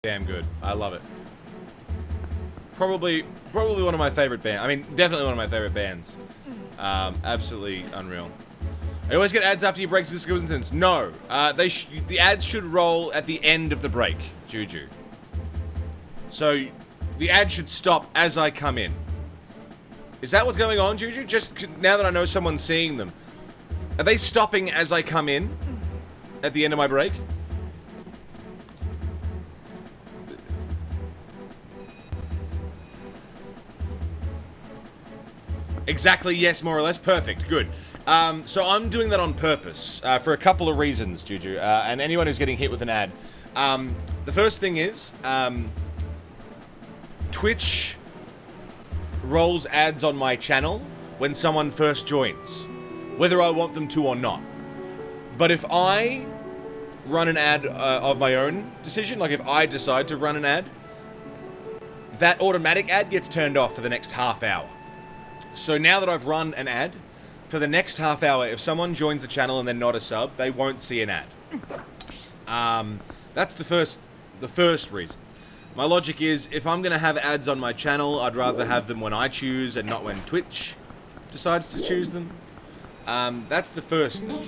damn good. I love it. Probably one of my favorite bands. I mean, definitely one of my favorite bands. Absolutely unreal. I always get ads after you break this coincidence. No, the ads should roll at the end of the break, Juju. So the ad should stop as I come in. Is that what's going on, Juju? Just now that I know someone's seeing them, are they stopping as I come in at the end of my break? Exactly, yes, more or less. Perfect, good. So I'm doing that on purpose, for a couple of reasons, Juju, and anyone who's getting hit with an ad. The first thing is, Twitch rolls ads on my channel when someone first joins, whether I want them to or not. But if I run an ad of my own decision, like if I decide to run an ad, that automatic ad gets turned off for the next half hour. So now that I've run an ad, for the next half hour, if someone joins the channel and they're not a sub, they won't see an ad. That's the first reason. My logic is, if I'm going to have ads on my channel, I'd rather have them when I choose and not when Twitch decides to choose them. That's the first thing.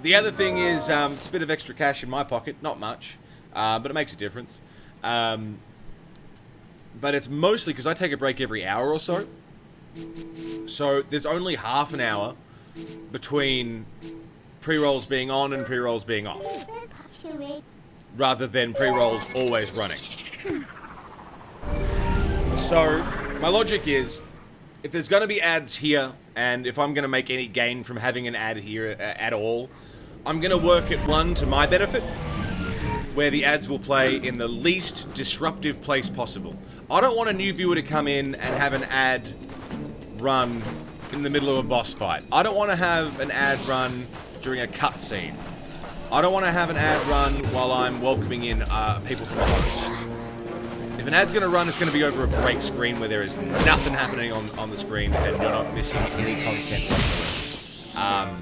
The other thing is, it's a bit of extra cash in my pocket. Not much, but it makes a difference. But it's mostly because I take a break every hour or so. So there's only half an hour between pre-rolls being on and pre-rolls being off, rather than pre-rolls always running. So my logic is, if there's going to be ads here, and if I'm going to make any gain from having an ad here at all, I'm going to work it, one, to my benefit, where the ads will play in the least disruptive place possible. I don't want a new viewer to come in and have an ad run in the middle of a boss fight. I don't want to have an ad run during a cutscene. I don't want to have an ad run while I'm welcoming in people to the host. If an ad's going to run, it's going to be over a break screen where there is nothing happening on the screen and you're not missing any content whatsoever.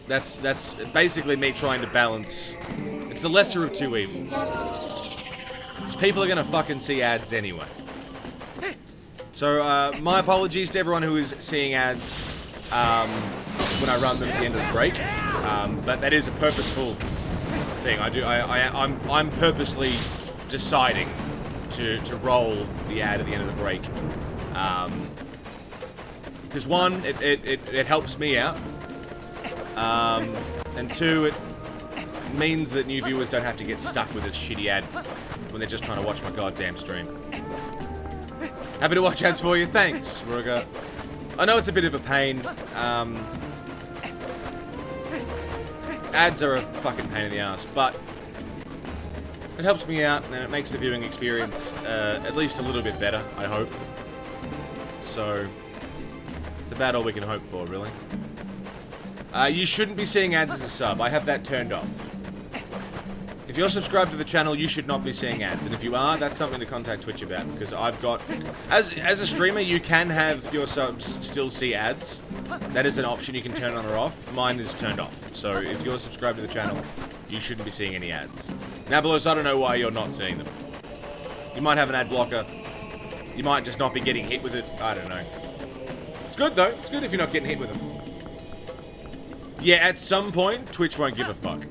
That's basically me trying to balance. It's the lesser of two evils. Because people are going to fucking see ads anyway. So, my apologies to everyone who is seeing ads when I run them at the end of the break. But that is a purposeful thing. I'm purposely deciding to roll the ad at the end of the break. Because one, it helps me out. And two, it means that new viewers don't have to get stuck with a shitty ad when they're just trying to watch my goddamn stream. Happy to watch ads for you. Thanks, Ruga. I know it's a bit of a pain. Ads are a fucking pain in the ass, but it helps me out and it makes the viewing experience at least a little bit better, I hope. So, it's about all we can hope for, really. You shouldn't be seeing ads as a sub. I have that turned off. If you're subscribed to the channel, you should not be seeing ads. And if you are, that's something to contact Twitch about. Because I've got... As a streamer, you can have your subs still see ads. That is an option. You can turn on or off. Mine is turned off. So if you're subscribed to the channel, you shouldn't be seeing any ads. Nabalos, I don't know why you're not seeing them. You might have an ad blocker. You might just not be getting hit with it. I don't know. It's good, though. It's good if you're not getting hit with them. Yeah, at some point, Twitch won't give a fuck.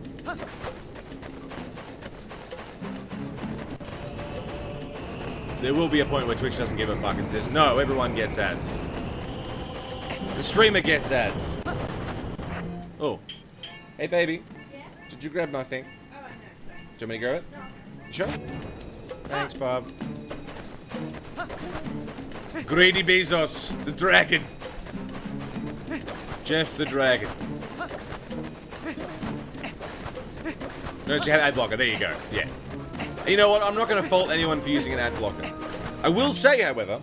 There will be a point where Twitch doesn't give a fuck and says, no, everyone gets ads. The streamer gets ads. Oh. Hey, baby. Yeah? Did you grab my thing? Oh, no, sorry. Do you want me to grab it? You sure? Thanks, Bob. Greedy Bezos, the dragon. Jeff the dragon. No, she had ad blocker. There you go. Yeah. You know what? I'm not going to fault anyone for using an ad blocker. I will say, however,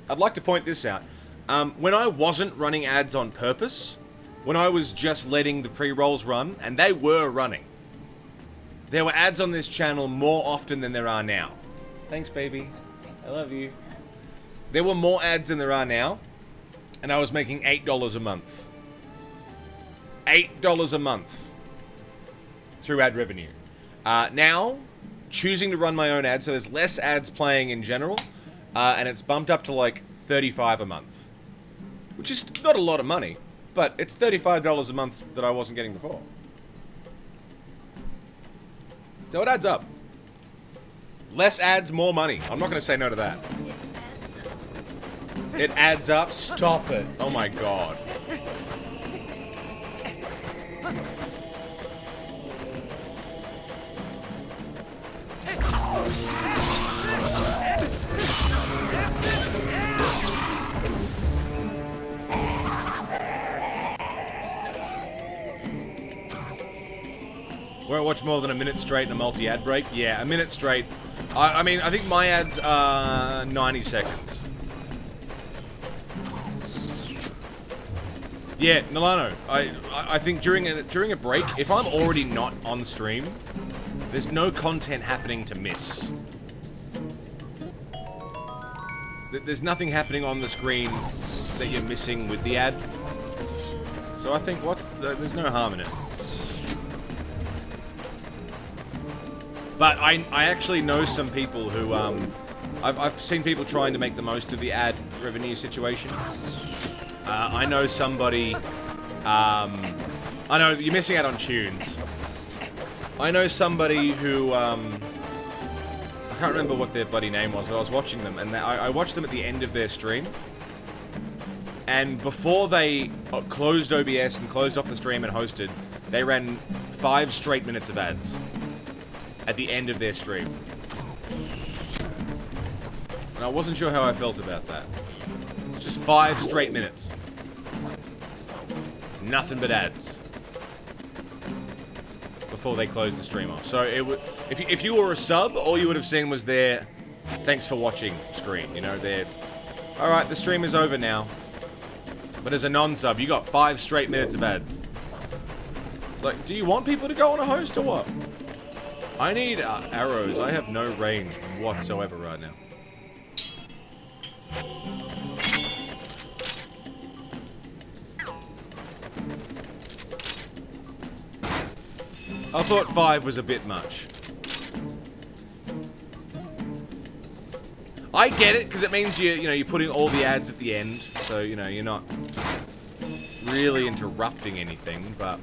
I'd like to point this out. When I wasn't running ads on purpose, when I was just letting the pre-rolls run, and they were running, there were ads on this channel more often than there are now. Thanks, baby. I love you. There were more ads than there are now, and I was making $8 a month. $8 a month through ad revenue. Now, choosing to run my own ads, so there's less ads playing in general, and it's bumped up to like $35 a month, which is not a lot of money, but it's $35 a month that I wasn't getting before. So it adds up. Less ads, more money. I'm not going to say no to that. It adds up. Stop it. Oh my god. Won't watch more than a minute straight in a multi-ad break? Yeah, a minute straight. I mean, I think my ads are 90 seconds. Yeah, Nilano, I think during a break, if I'm already not on stream, there's no content happening to miss. There's nothing happening on the screen that you're missing with the ad. So I think there's no harm in it. But I actually know some people who, I've seen people trying to make the most of the ad revenue situation. I know somebody, I know you're missing out on tunes. I know somebody who, I can't remember what their bloody name was, but I was watching them, and I watched them at the end of their stream. And before they closed OBS and closed off the stream and hosted, they ran 5 straight minutes of ads at the end of their stream. And I wasn't sure how I felt about that. It's just 5 straight minutes. Nothing but ads. Before they closed the stream off. So it would, if you were a sub, all you would have seen was their thanks for watching screen. You know, their, alright, the stream is over now. But as a non-sub, you got 5 straight minutes of ads. It's like, do you want people to go on a host or what? I need arrows. I have no range whatsoever right now. I thought 5 was a bit much. I get it, because it means you're putting all the ads at the end, so, you're not really interrupting anything, but...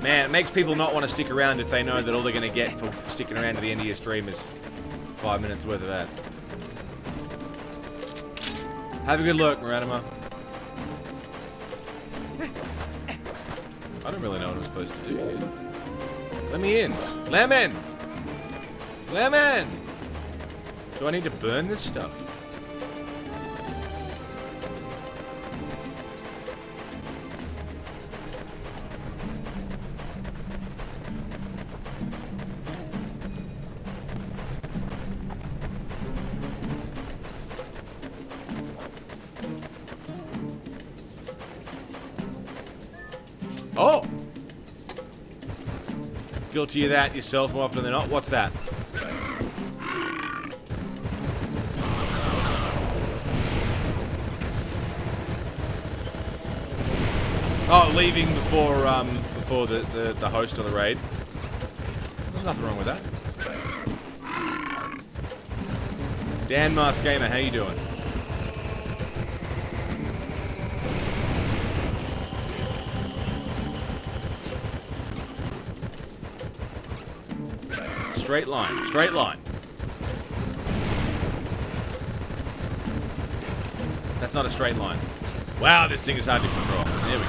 Man, it makes people not want to stick around if they know that all they're going to get for sticking around to the end of your stream is 5 minutes worth of ads. Have a good look, Maranima. I don't really know what I'm supposed to do here. Let me in. Lemon! Lemon! Do I need to burn this stuff? Oh! Guilty of that yourself more often than not. What's that? Oh, leaving before the host of the raid. There's nothing wrong with that. Dan Mars Gamer, how you doing? Straight line, straight line. That's not a straight line. Wow, this thing is hard to control. There we go.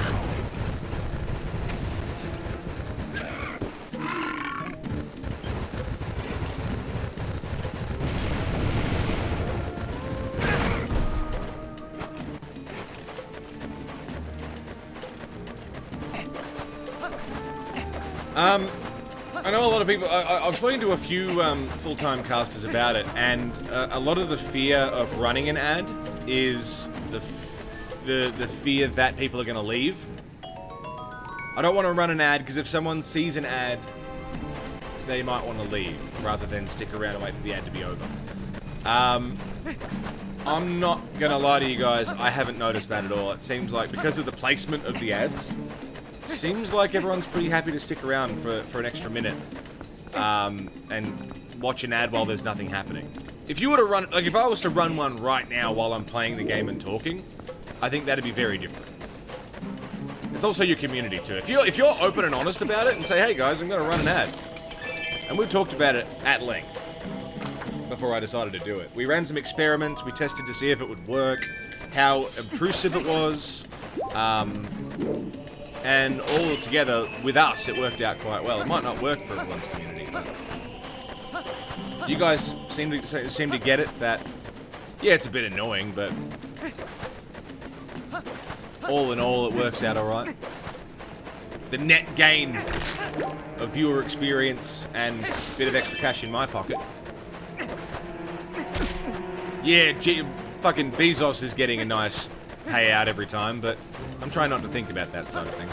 I know a lot of people, I've spoken to a few full-time casters about it, and a lot of the fear of running an ad is the fear that people are going to leave. I don't want to run an ad because if someone sees an ad, they might want to leave rather than stick around and wait for the ad to be over. I'm not gonna lie to you guys, I haven't noticed that at all. It seems like, because of the placement of the ads, seems like everyone's pretty happy to stick around for an extra minute. And watch an ad while there's nothing happening. If you were to run, like if I was to run one right now while I'm playing the game and talking, I think that'd be very different. It's also your community too. If you're open and honest about it and say, hey guys, I'm gonna run an ad. And we've talked about it at length before I decided to do it. We ran some experiments, we tested to see if it would work, how obtrusive it was, and all together, with us, it worked out quite well. It might not work for everyone's community, but you guys seem to get it that, yeah, it's a bit annoying, but all in all, it works out alright. The net gain of viewer experience and a bit of extra cash in my pocket. Yeah, fucking Bezos is getting a nice payout every time, but I'm trying not to think about that side of things.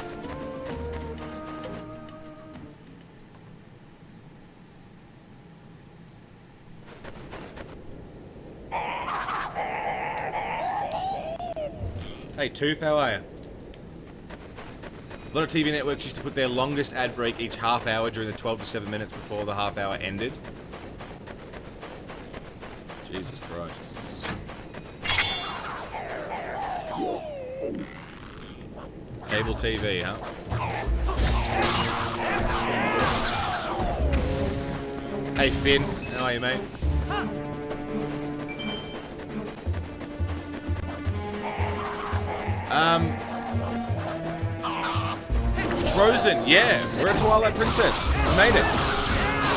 Hey, Tooth, how are you? A lot of TV networks used to put their longest ad break each half hour during the 12 to 7 minutes before the half hour ended. Jesus Christ. Cable TV, huh? Hey Finn, how are you, mate? Frozen, yeah, we're a Twilight Princess. We made it.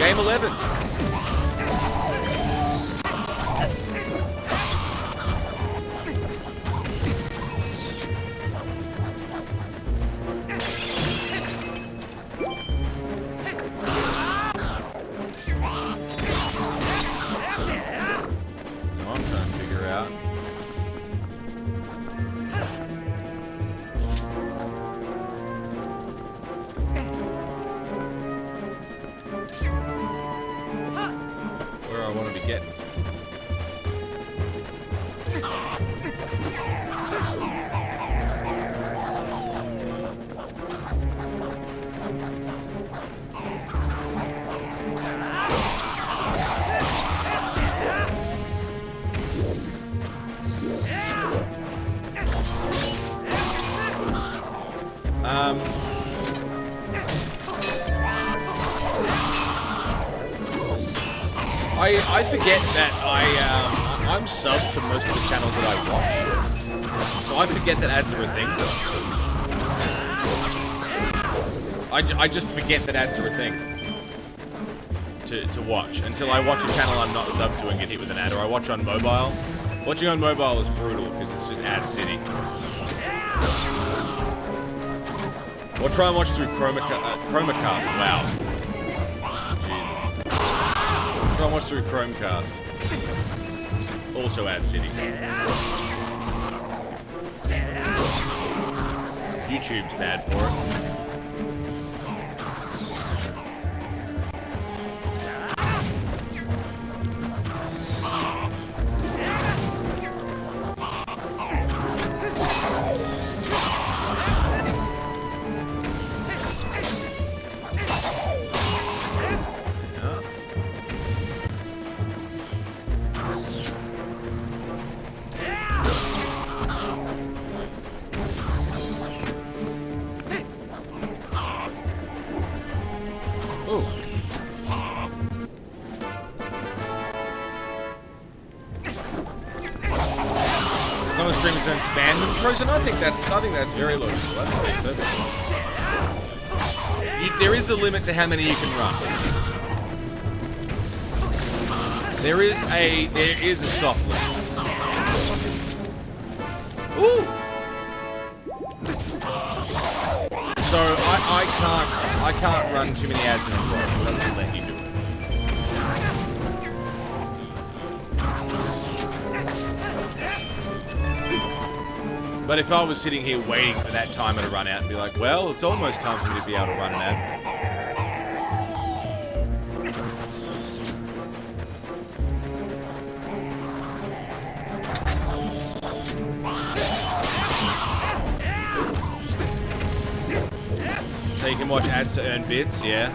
Game 11. I'm trying to figure out. Where I want to be getting. I forget that I'm subbed to most of the channels that I watch, so I forget that ads are a thing. I just forget that ads are a thing to watch until I watch a channel I'm not subbed to and get hit with an ad, or I watch on mobile. Watching on mobile is brutal because it's just ad city. Or try and watch through Chromacast. Wow. Try and watch through Chromecast. Also ad city. YouTube's bad for it. Someone streams and spam them, Trojan. I think that's very logical. That's perfect. There is a limit to how many you can run. There is a soft limit. Ooh. So I can't run too many ads in a row. It doesn't let you do it. But if I was sitting here waiting for that timer to run out and be like, well, it's almost time for me to be able to run an ad. So you can watch ads to earn bits, yeah.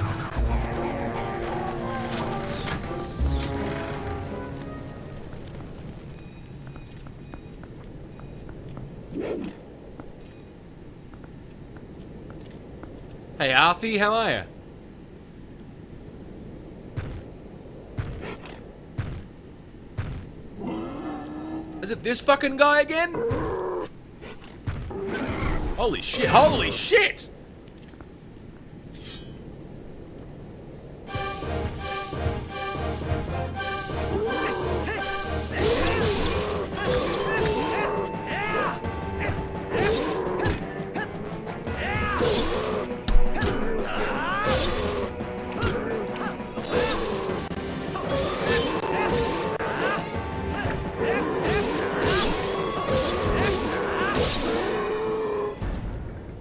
Hey Arthie, how are you? Is it this fucking guy again? Holy shit, holy shit!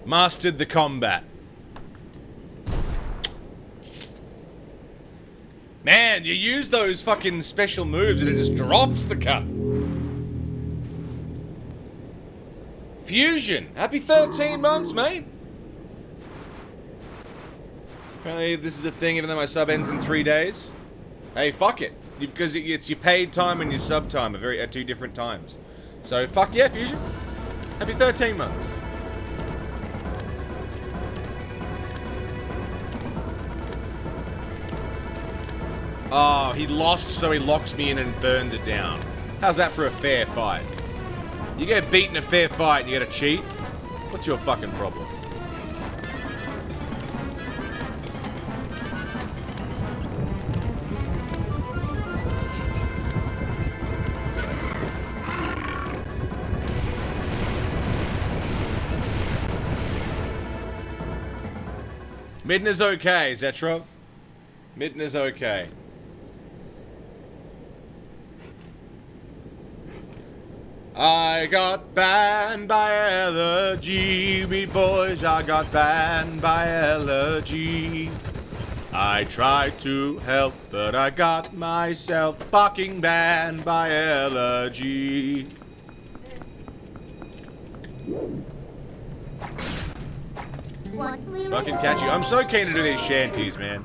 Mastered the combat. Man, you use those fucking special moves and it just drops the cup. Fusion. Happy 13 months, mate. Apparently this is a thing even though my sub ends in 3 days. Hey, fuck it. Because it's your paid time and your sub time at two different times. So fuck yeah, Fusion. Happy 13 months. Oh, he lost, so he locks me in and burns it down. How's that for a fair fight? You get beaten in a fair fight and you gotta cheat? What's your fucking problem? Midna's okay, Zetrov. Midna's okay. I got banned by allergy, me boys, I got banned by allergy. I tried to help, but I got myself fucking banned by allergy. Fucking catchy. I'm so keen to do these shanties, man.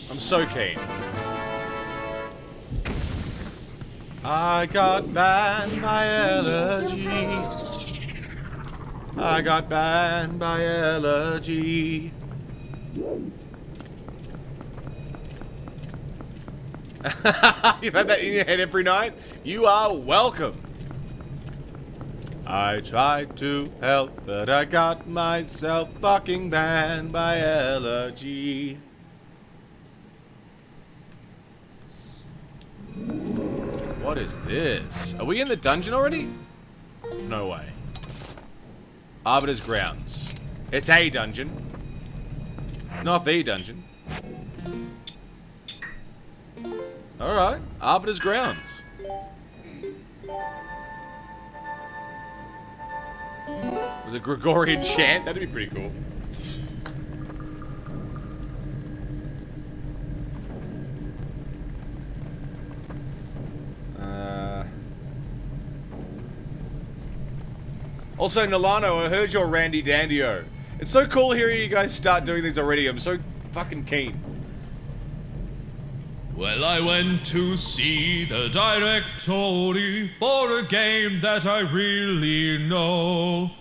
I'm so keen. I got banned by allergy. I got banned by allergy. You've had that in your head every night? You are welcome. I tried to help, but I got myself fucking banned by allergy. What is this? Are we in the dungeon already? No way. Arbiter's Grounds. It's a dungeon. It's not the dungeon. Alright. Arbiter's Grounds. With a Gregorian chant? That'd be pretty cool. Also, Nolano, I heard your Randy Dandio. It's so cool hearing you guys start doing these already. I'm so fucking keen. Well, I went to see the directory for a game that I really know.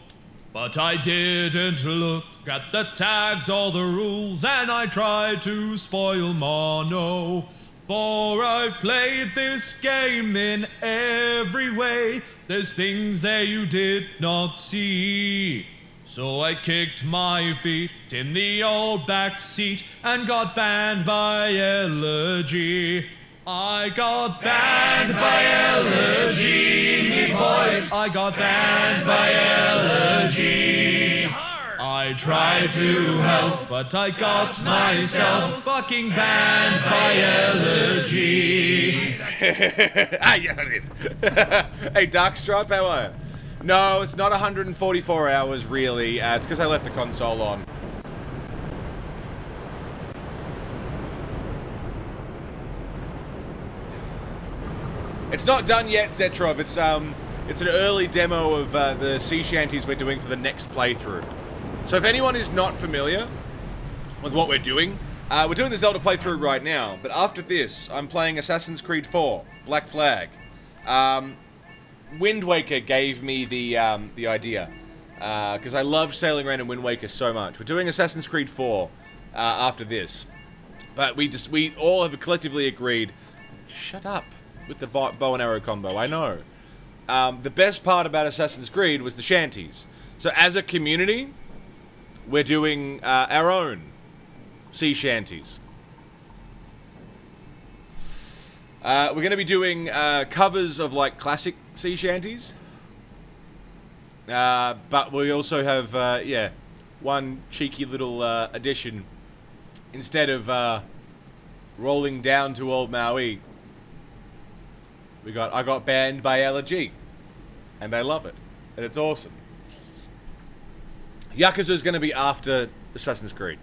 But I didn't look at the tags or the rules, and I tried to spoil mono. For I've played this game in every way. There's things there you did not see. So I kicked my feet in the old back seat and got banned by allergy. I got banned by allergy, me boys. I got banned by allergy. I tried to help, but I got myself fucking banned by allergy. Ah, yeah, I did. Hey, Darkstripe, how are you? No, it's not 144 hours, really. It's because I left the console on. It's not done yet, Zetrov. It's an early demo of the sea shanties we're doing for the next playthrough. So if anyone is not familiar with what we're doing the Zelda playthrough right now, but after this, I'm playing Assassin's Creed 4, Black Flag. Wind Waker gave me the idea, because I love sailing around in Wind Waker so much. We're doing Assassin's Creed 4 after this, but we all have collectively agreed, shut up with the bow and arrow combo, I know. The best part about Assassin's Creed was the shanties. So as a community, we're doing our own sea shanties. We're going to be doing covers of like classic sea shanties. But we also have, one cheeky little addition. Instead of rolling down to Old Maui, I got banned by LG. And I love it. And it's awesome. Yakuza's going to be after Assassin's Creed.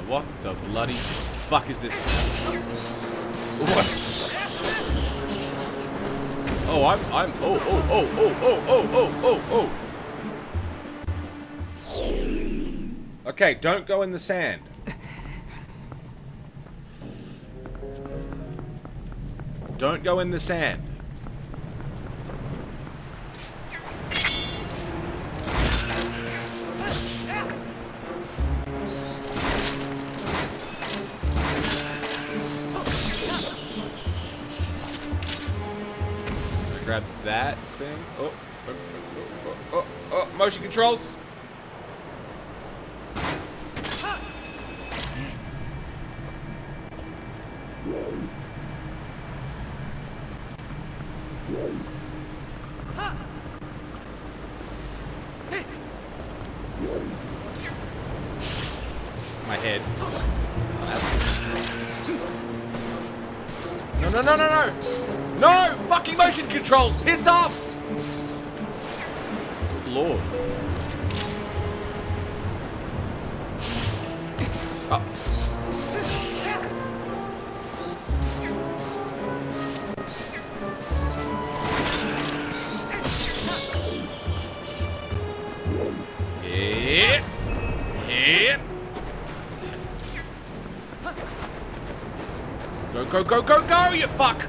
What the bloody fuck is this? What? Okay, don't go in the sand. Don't go in the sand. Grab that thing. Oh, motion controls. My head. No. No! Fucking motion controls! Piss off! Good lord. Oh. Hit. Go, you fuck!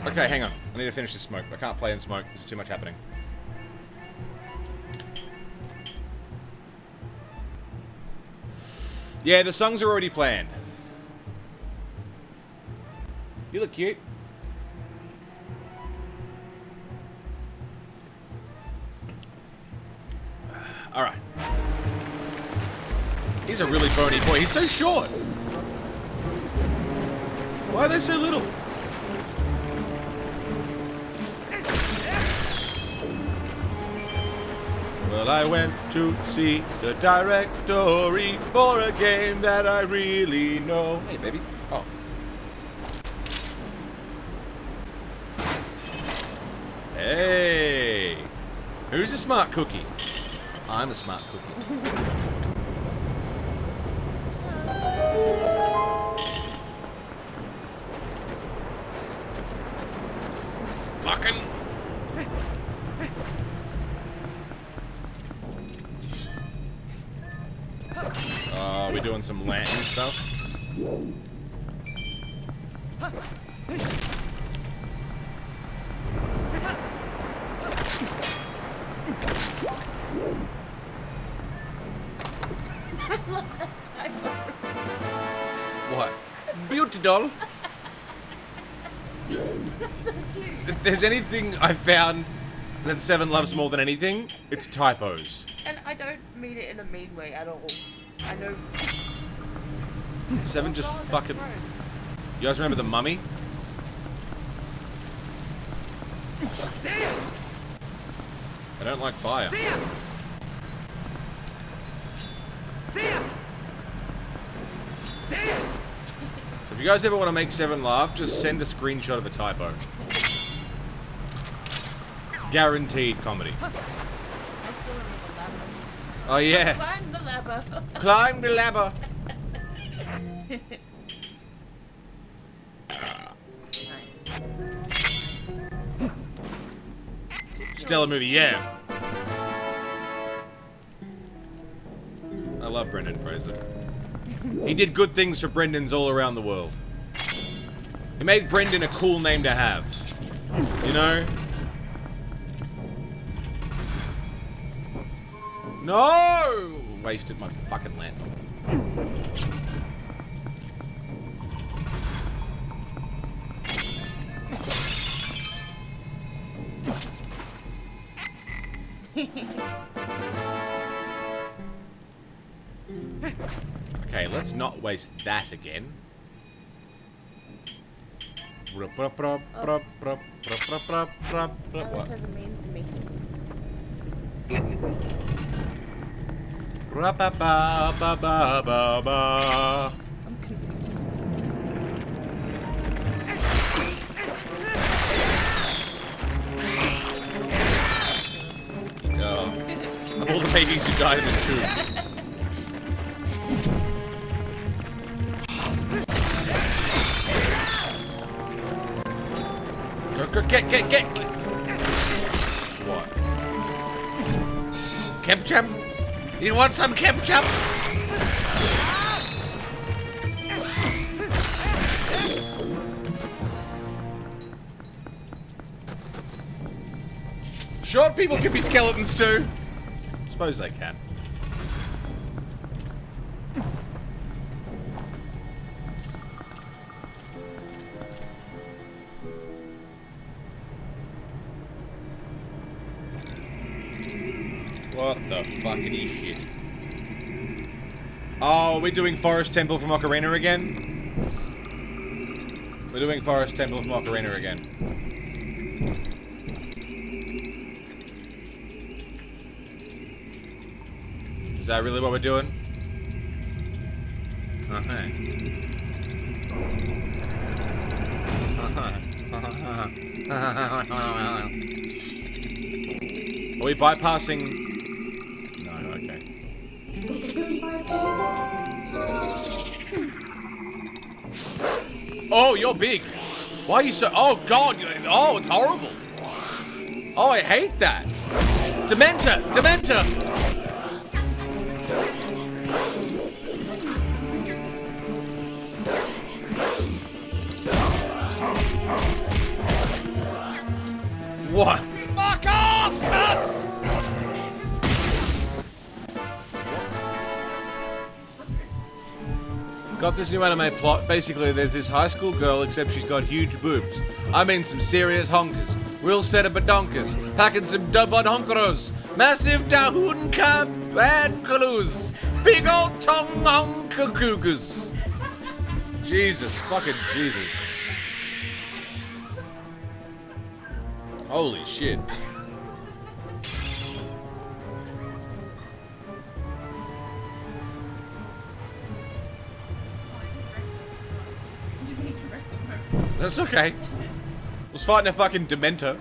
Okay, hang on. I need to finish this smoke. I can't play in smoke. There's too much happening. Yeah, the songs are already planned. You look cute. Alright. He's a really bony boy. He's so short. Why are they so little? Well, I went to see the directory for a game that I really know. Hey, baby. Oh. Hey. Who's a smart cookie? I'm a smart cookie. Fucking. We're doing some lantern stuff. What? Beauty doll. That's so cute. If there's anything I found that Seven loves more than anything, it's typos. And I don't mean it in a mean way at all. I know. Seven just God, that's fucking. gross. You guys remember the Mummy? Damn! I don't like fire. Damn! Damn! Damn! If you guys ever want to make Seven laugh, just send a screenshot of a typo. Guaranteed comedy. I still remember ladder. Oh yeah. Climb the ladder. Climb the ladder. Stellar movie, yeah. I love Brendan Fraser. He did good things for Brendans all around the world. He made Brendan a cool name to have. You know? No! Wasted my fucking land. Okay, let's not waste that again. Alice has a meme for me. I'm confused. Of all the babies who died in this tomb. Get! What? Ketchup? You want some ketchup? Short people can be skeletons too. Suppose they can. What the fuckity shit? Oh, we're doing Forest Temple from Ocarina again? We're doing Forest Temple from Ocarina again. Is that really what we're doing? Are we bypassing? No, okay. Oh, you're big. Why are you so? Oh God! Oh, it's horrible. Oh, I hate that. Dementor! What? Fuck off, nuts! Got this new anime plot. Basically, there's this high school girl, except she's got huge boobs. I mean, some serious honkers. Real set of badonkers. Packing some dubod honkeros. Massive dahoon cab and caloos. Big old tongue honkakugas. Jesus, fucking Jesus. Holy shit. That's okay. I was fighting a fucking Dementor.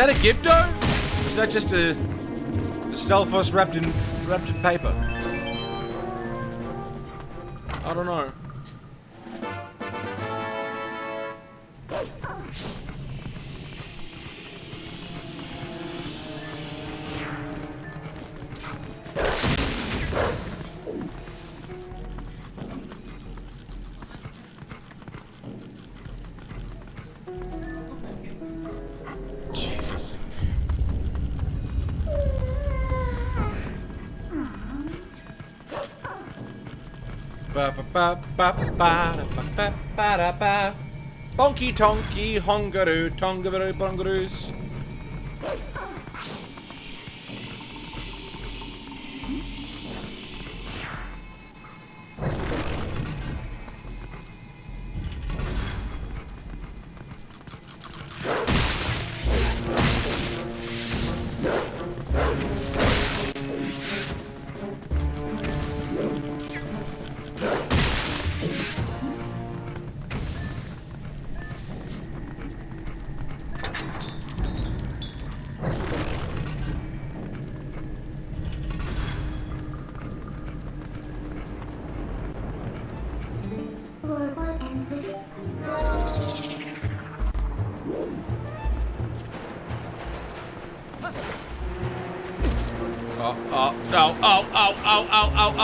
that a Gibdo? Or is that just a Stalfos wrapped in paper? I don't know. Jesus. Bonky tonky hongaroo tongaroo bongaroos.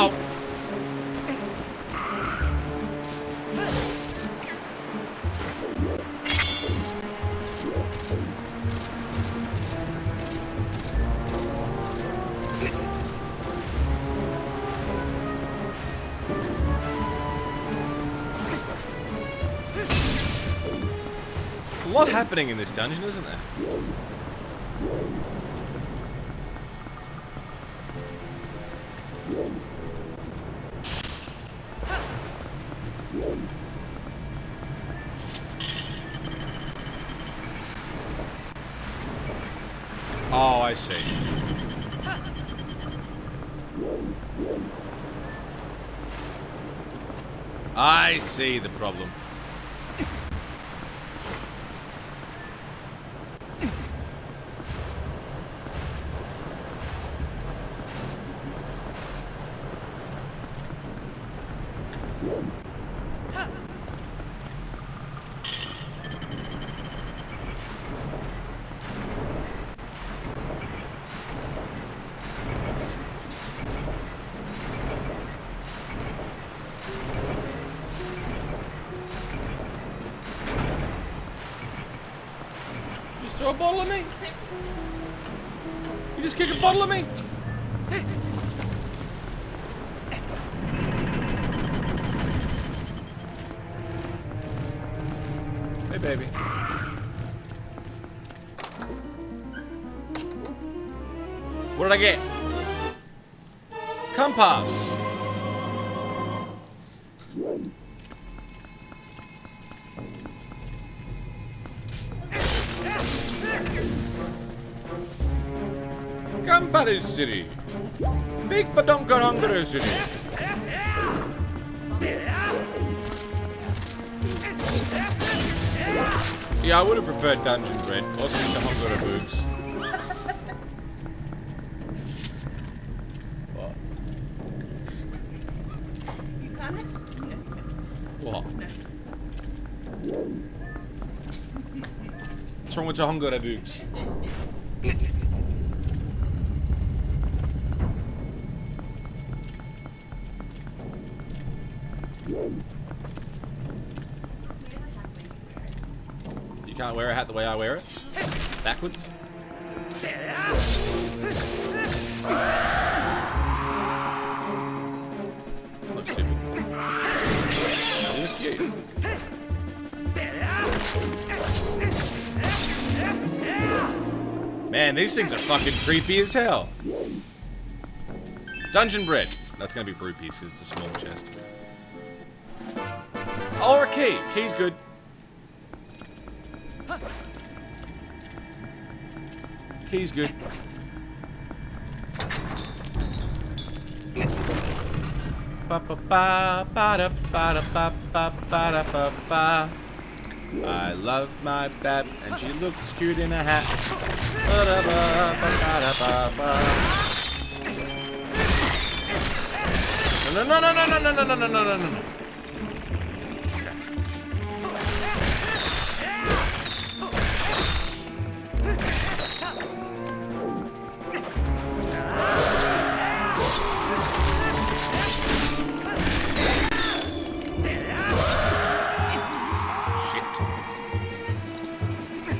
Oh. There's a lot happening in this dungeon, isn't there? Oh, I see. I see the problem. Throw a bottle at me? You just kick a bottle at me? Hey, baby. What did I get? Compass. Campari City. Big Badonkarongaro City. Yeah, I would have preferred Dungeon Bread. Also into Hongara Boogs. What? You can't. What? What's wrong with the Hongara Boogs? You can't wear a hat the way I wear it? Backwards? Looks stupid. You look cute. Man, these things are fucking creepy as hell. Dungeon Bread. That's gonna be rupees because it's a small chest. Or a key. Key's good. Key's good. Ba ba ba ba da ba da ba ba ba da ba ba. I love my bat, and she looks cute in a hat. No, no, no, no, no, no, no, no, no, no, no, no.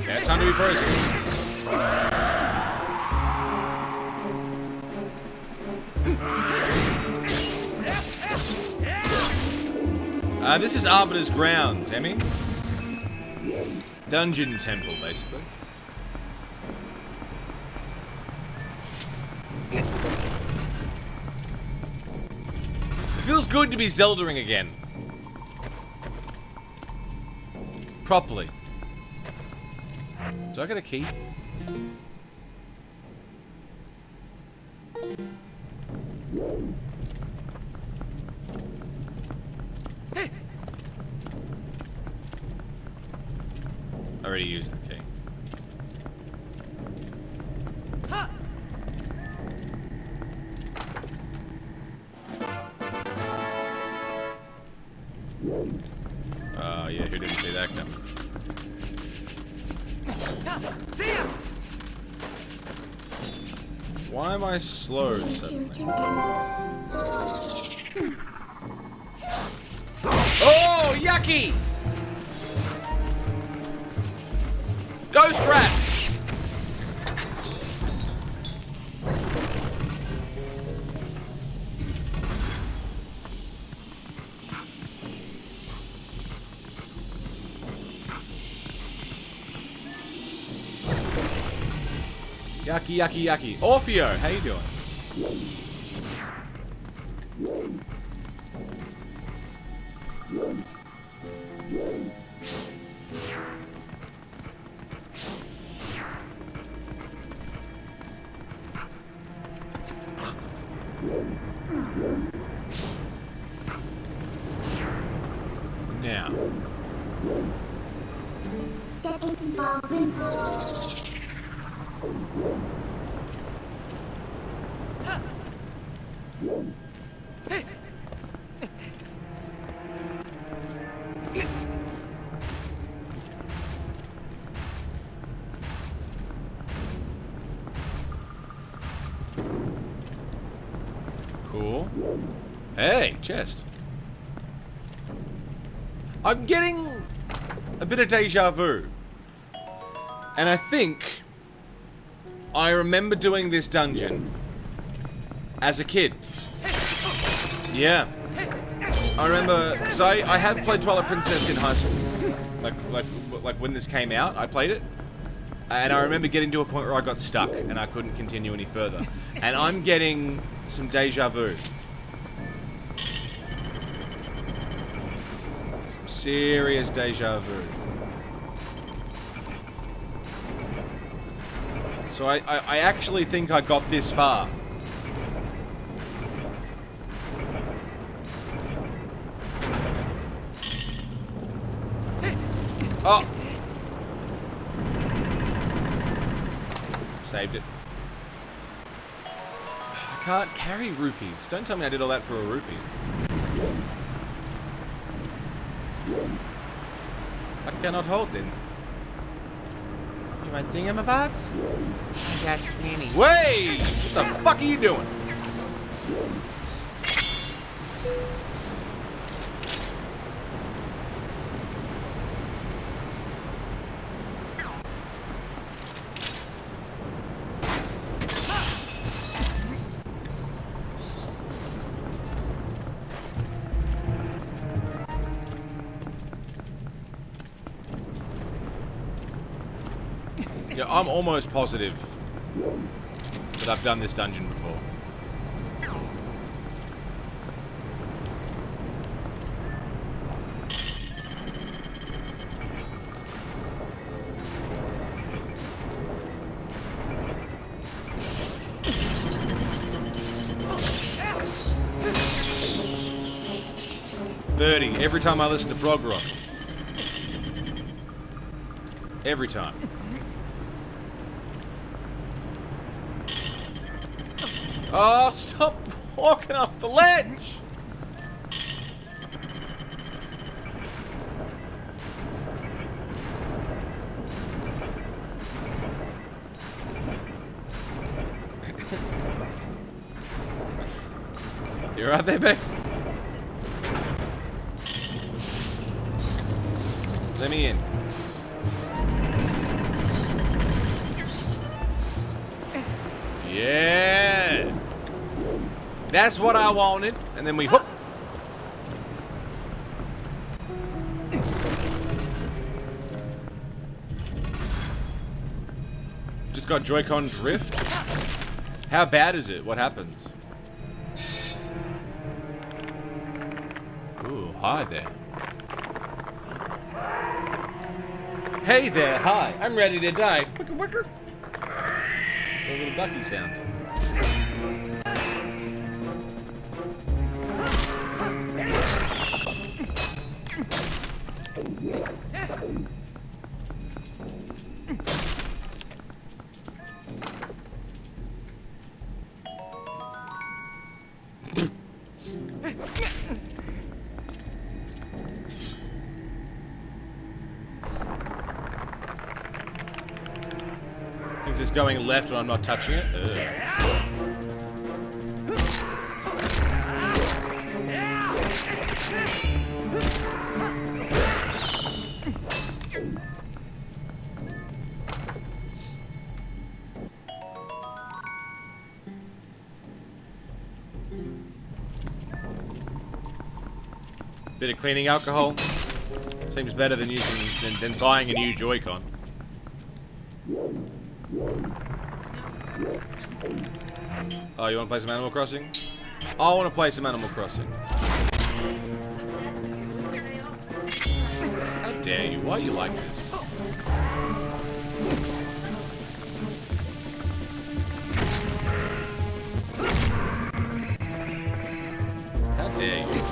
Yeah, it's time to be frozen. This is Arbiter's Grounds, Emmy. Dungeon temple, basically. It feels good to be Zeldaing again. Properly. Do I get a key? I already used the key. Oh yeah, who didn't see that coming? Why am I slow suddenly? Oh, yucky! Ghost rats! Yucky, yucky, yucky. Orfeo, how you doing? Now. Cool. Hey, chest. I'm getting a bit of deja vu. And I think I remember doing this dungeon as a kid. Yeah. I remember, because I have played Twilight Princess in high school. Like when this came out, I played it. And I remember getting to a point where I got stuck and I couldn't continue any further. And I'm getting some deja vu. Some serious deja vu. So I actually think I got this far. Oh! Saved it. I can't carry rupees. Don't tell me I did all that for a rupee. I cannot hold them. You want thingamabobs? I got plenty. Wait! What the fuck are you doing? Yeah, I'm almost positive that I've done this dungeon before. Every time I listen to prog rock. Every time. Oh, stop walking off the ledge! You're right there, babe. Let me in. Yeah. That's what I wanted. And then we hook. Just got Joy-Con drift. How bad is it? What happens? Ooh, hi there. Hey there, hi. I'm ready to die. Wicker, wicker. A little ducky sound. Thinks it's going left when I'm not touching it. Bit of cleaning alcohol. Seems better than than buying a new Joy-Con. Oh, you want to play some Animal Crossing? I want to play some Animal Crossing. How dare you? Why are you like this? How dare you?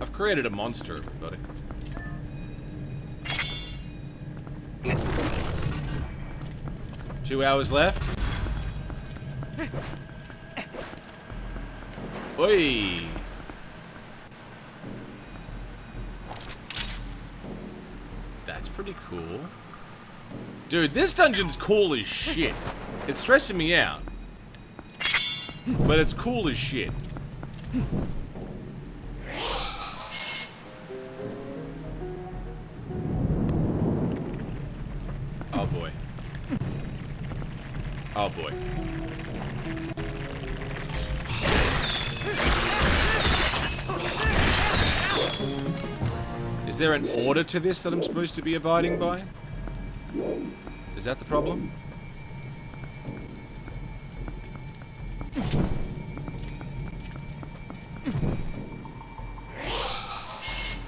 I've created a monster, everybody. Two hours left. Oi! That's pretty cool. Dude, this dungeon's cool as shit. It's stressing me out. But it's cool as shit. Oh boy. Oh boy. Is there an order to this that I'm supposed to be abiding by? Is that the problem?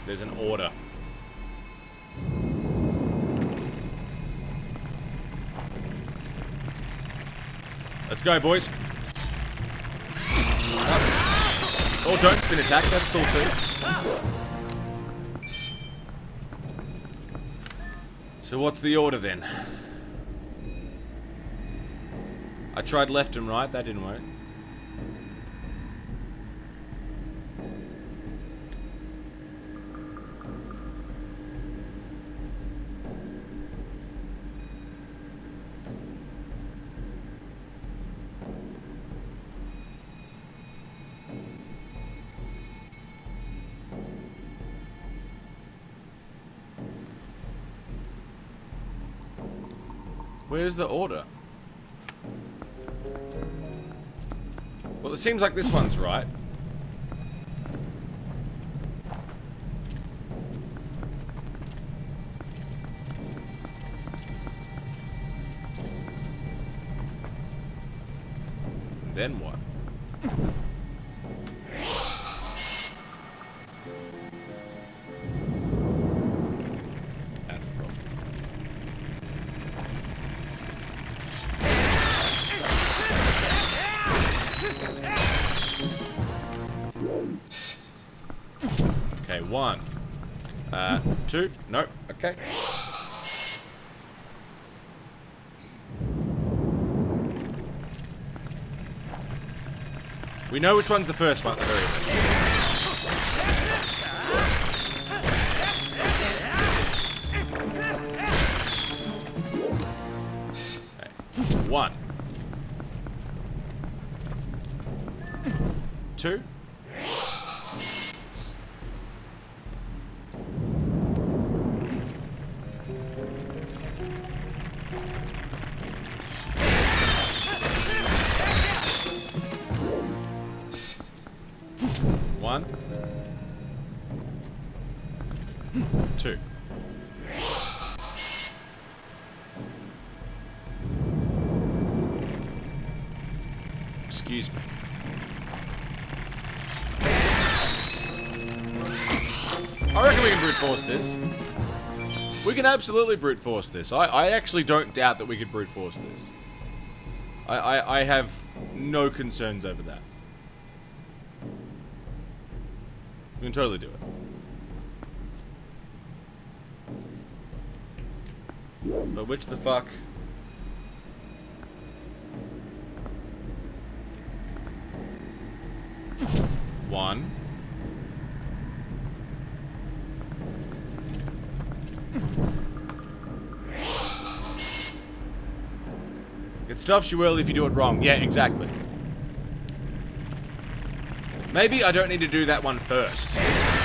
There's an order. Let's go, boys. Oh, don't spin attack. That's cool too. So what's the order then? I tried left and right. That didn't work. Where's the order? Well, it seems like this one's right. Then what? That's a problem. 1. 2. Nope. Okay. We know which one's the first one at the very least. Okay. 1. 2. 1. 2. Excuse me. I reckon we can brute force this. We can absolutely brute force this. I actually don't doubt that we could brute force this. I have no concerns over that. We can totally do it. But which the fuck? One. It stops you early if you do it wrong. Yeah, exactly. Maybe I don't need to do that one first.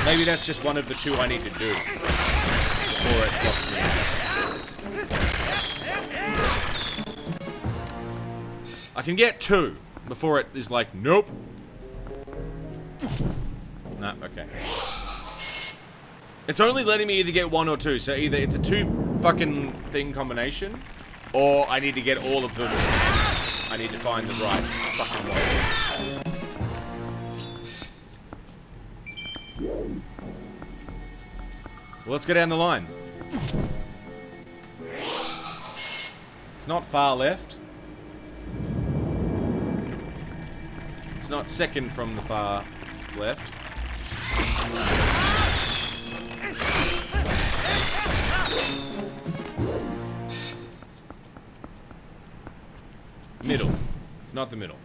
Maybe that's just one of the 2 I need to do before it blocks me out. I can get 2 before it is like, nope. No, okay. It's only letting me either get 1 or 2, so either it's a 2 fucking thing combination, or I need to get all of them. I need to find the right fucking one. Well, let's go down the line. It's not far left. It's not second from the far left. Middle. It's not the middle.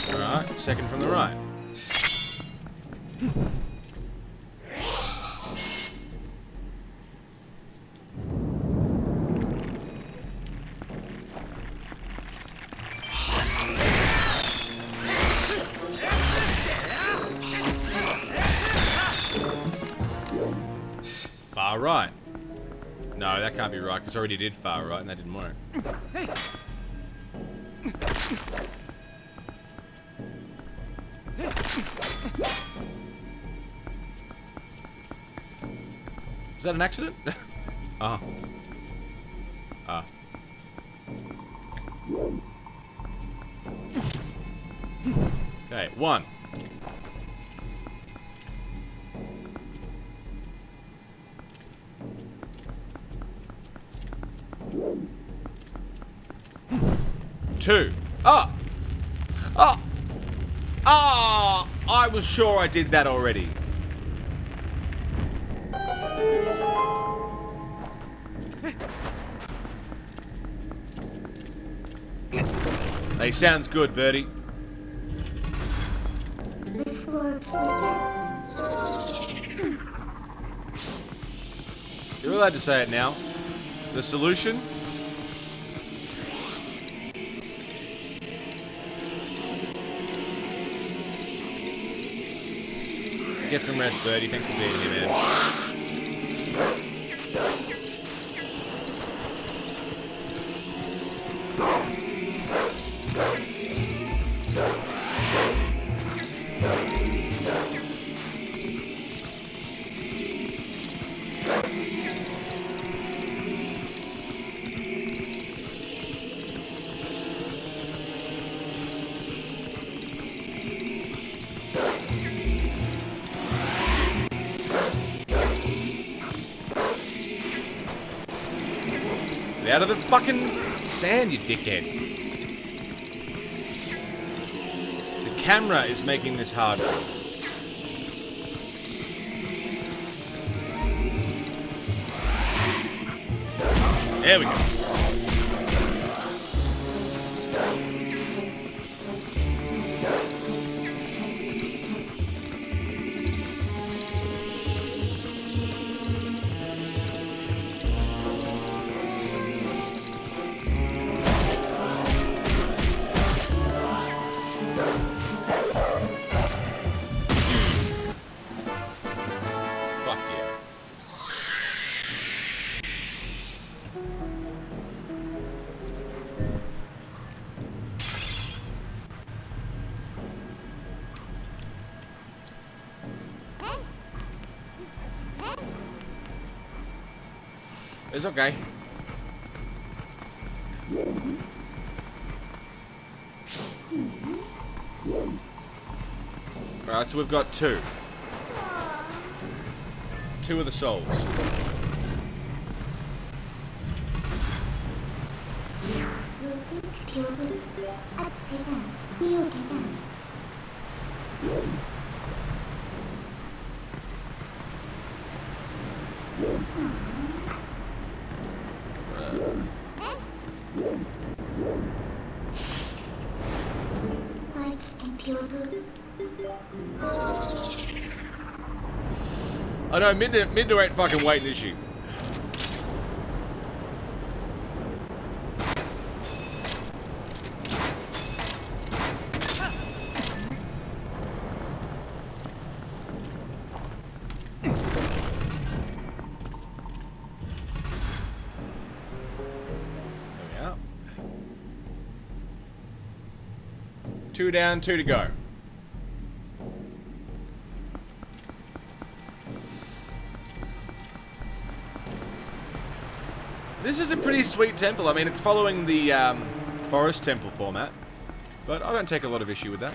Alright, second from the right. Far right. No, that can't be right, because I already did far right and that didn't work. Is that an accident? Ah. Okay, 1. 2. Ah! Ah! Ah! I was sure I did that already. Hey, sounds good, Birdie. You're allowed to say it now. The solution? Get some rest, Birdie. Thanks for being here, man. Get out of the fucking sand, you dickhead. The camera is making this harder. There we go. Fuck yeah. It's okay. Alright, so we've got two. Two of the souls. I know, Minder ain't fucking waiting, is she? There we are. 2 down, 2 to go. This is a pretty sweet temple. I mean, it's following the forest temple format, but I don't take a lot of issue with that.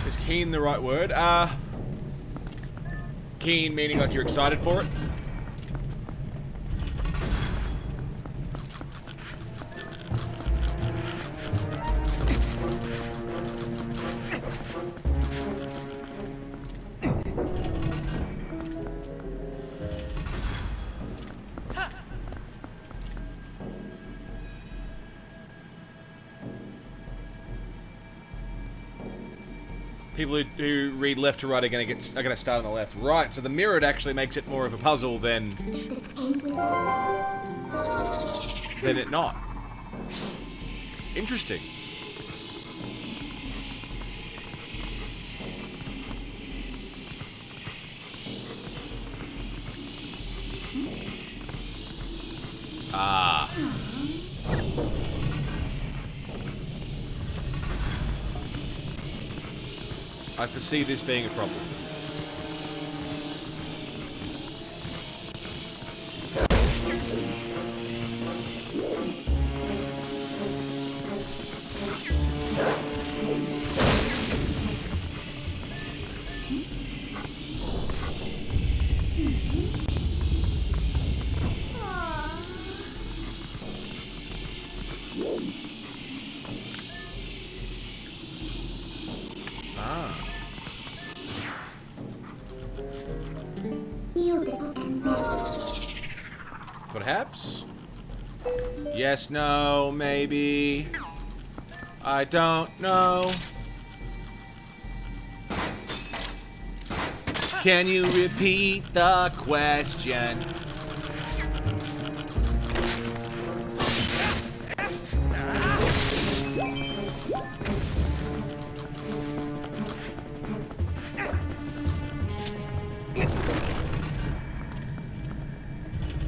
Is keen the right word? Keen meaning like you're excited for it? People who read left to right are gonna start on the left. Right, so the mirrored actually makes it more of a puzzle than it not. Interesting. Ah. I foresee this being a problem. Perhaps? Yes, no, maybe. I don't know. Can you repeat the question?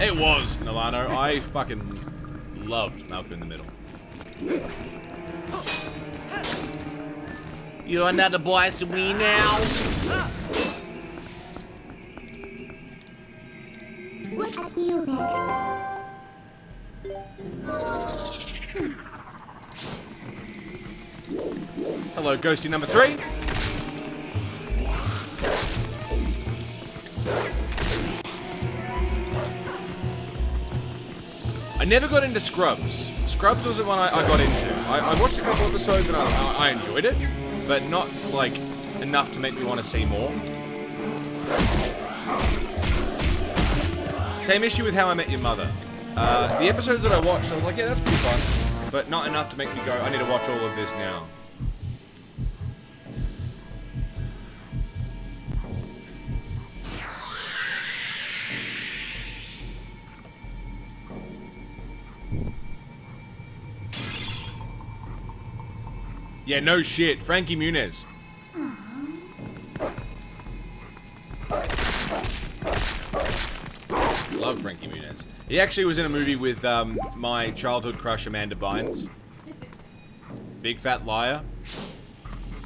It was, Nilano. I fucking loved Malcolm in the Middle. You another boy some we now? What are you making? Hello, Ghosty number 3. I never got into Scrubs. Scrubs wasn't one I got into. I watched a couple episodes and I enjoyed it, but not, like, enough to make me want to see more. Same issue with How I Met Your Mother. The episodes that I watched, I was like, yeah, that's pretty fun, but not enough to make me go, I need to watch all of this now. Yeah, no shit. Frankie Muniz. Love Frankie Muniz. He actually was in a movie with my childhood crush Amanda Bynes. Big Fat Liar.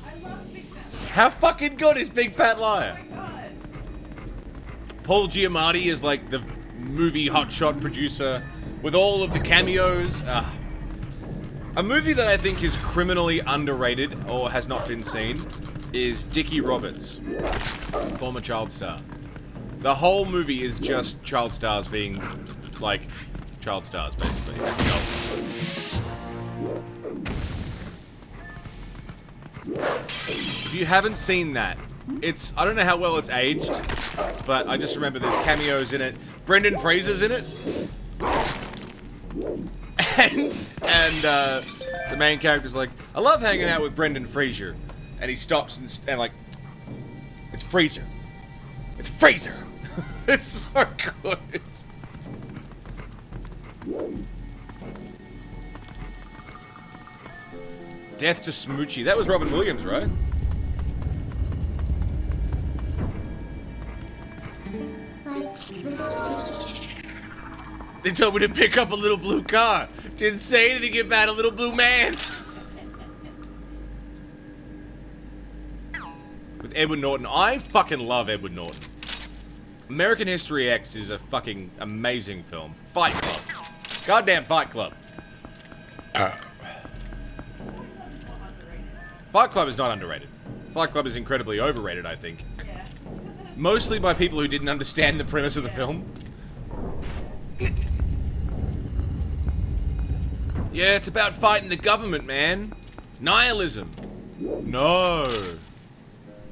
I love Big Fat. How fucking good is Big Fat Liar? Oh my god. Paul Giamatti is like the movie hotshot producer with all of the cameos. A movie that I think is criminally underrated or has not been seen is Dickie Roberts, former child star. The whole movie is just child stars being, like, child stars, basically. If you haven't seen that, I don't know how well it's aged, but I just remember there's cameos in it. Brendan Fraser's in it. And the main character's like, I love hanging out with Brendan Fraser. And he stops and like, it's Fraser. It's Fraser. It's so good. Death to Smoochie. That was Robin Williams, right? They told me to pick up a little blue car. Didn't say anything about a little blue man. With Edward Norton. I fucking love Edward Norton. American History X is a fucking amazing film. Fight Club. Goddamn Fight Club. Fight Club is not underrated. Fight Club is incredibly overrated, I think. Yeah. Mostly by people who didn't understand the premise of the film. Yeah, it's about fighting the government, man. Nihilism. No.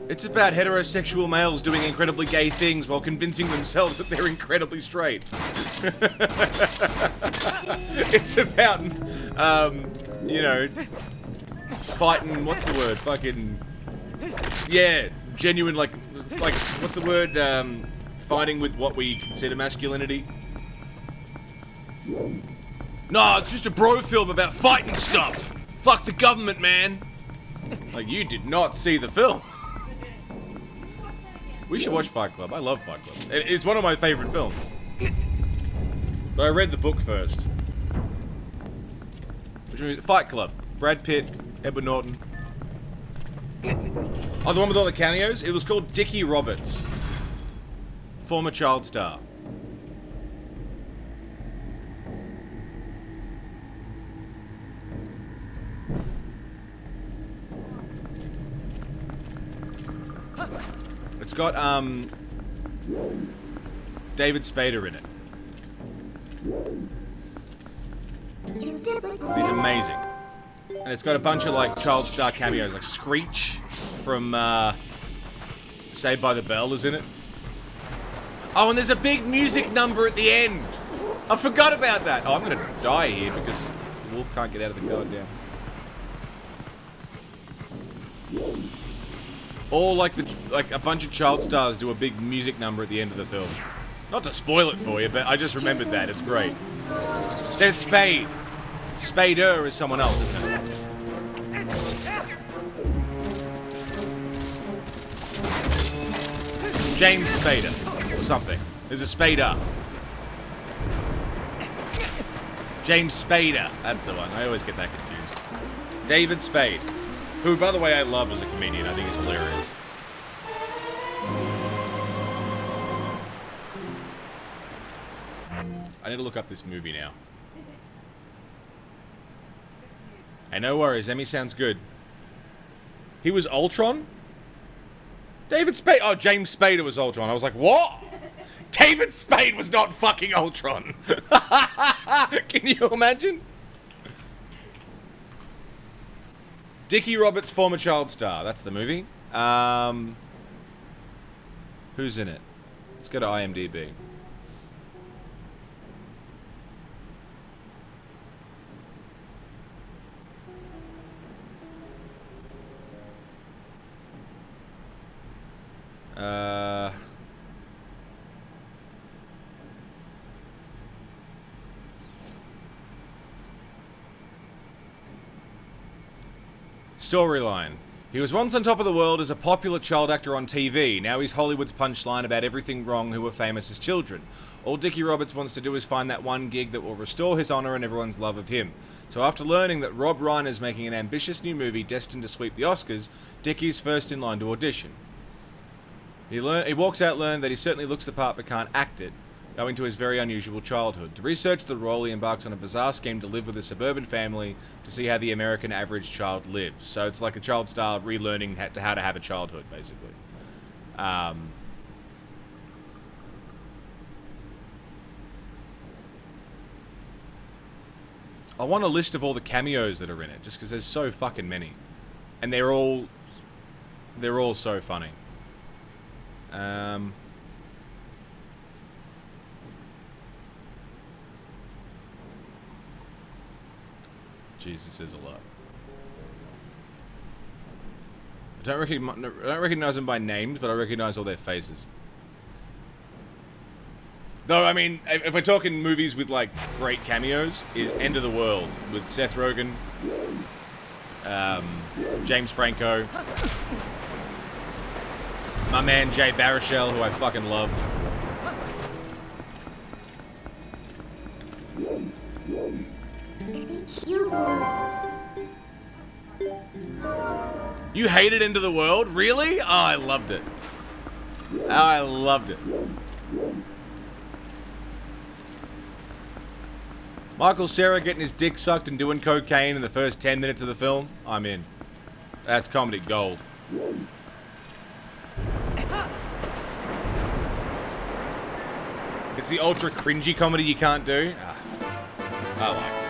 It's about heterosexual males doing incredibly gay things while convincing themselves that they're incredibly straight. It's about, you know, fighting, what's the word? Fucking, yeah, genuine, like, what's the word? Fighting with what we consider masculinity. No, it's just a bro film about fighting stuff. Fuck the government, man. Like, you did not see the film. We should watch Fight Club. I love Fight Club. It's one of my favorite films. But I read the book first. Which means Fight Club. Brad Pitt, Edward Norton. Oh, the one with all the cameos? It was called Dickie Roberts. Former child star. It's got, David Spader in it. He's amazing. And it's got a bunch of, like, child star cameos, like Screech from, Saved by the Bell is in it. Oh, and there's a big music number at the end. I forgot about that. Oh, I'm gonna die here because the wolf can't get out of the goddamn. All like a bunch of child stars do a big music number at the end of the film. Not to spoil it for you, but I just remembered that. It's great. Then Spade. Spader is someone else, isn't it? James Spader or something. There's a Spader. James Spader. That's the one. I always get that confused. David Spade. Who, by the way, I love as a comedian. I think he's hilarious. I need to look up this movie now. Hey, no worries. Emmy sounds good. He was Ultron? David Spade. Oh, James Spader was Ultron. I was like, what? David Spade was not fucking Ultron. Can you imagine? Dickie Roberts, former child star. That's the movie. Who's in it? Let's go to IMDb. Storyline. He was once on top of the world as a popular child actor on TV. Now he's Hollywood's punchline about everything wrong who were famous as children. All Dickie Roberts wants to do is find that one gig that will restore his honor and everyone's love of him. So after learning that Rob Reiner's making an ambitious new movie destined to sweep the Oscars, Dickie's first in line to audition. He walks out learning that he certainly looks the part but can't act it, owing to his very unusual childhood. To research the role, he embarks on a bizarre scheme to live with a suburban family to see how the American average child lives. So it's like a child star relearning how to have a childhood, basically. I want a list of all the cameos that are in it, just because there's so fucking many. And they're all so funny. Jesus is a lot. I don't recognize them by names, but I recognize all their faces. Though, I mean, if we're talking movies with, like, great cameos, is End of the World with Seth Rogen, James Franco, my man Jay Baruchel, who I fucking love. You hated End of the World? Really? Oh, I loved it. Oh, I loved it. Michael Cera getting his dick sucked and doing cocaine in the first 10 minutes of the film? I'm in. That's comedy gold. It's the ultra cringy comedy you can't do. I liked it.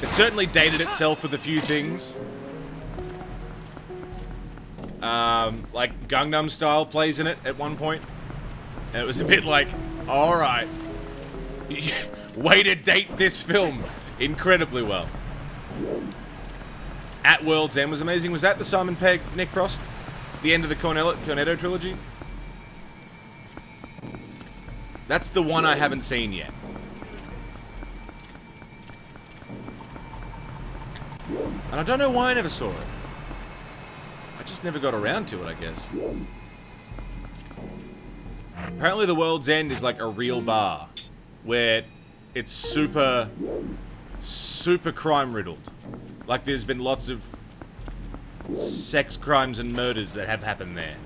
It certainly dated itself with a few things. Like Gangnam Style plays in it at one point. And it was a bit like, alright. Way to date this film incredibly well. At World's End was amazing. Was that the Simon Pegg, Nick Frost? The end of the Cornetto trilogy? That's the one I haven't seen yet. And I don't know why I never saw it. I just never got around to it, I guess. Apparently The World's End is like a real bar where it's super crime-riddled. Like there's been lots of sex crimes and murders that have happened there.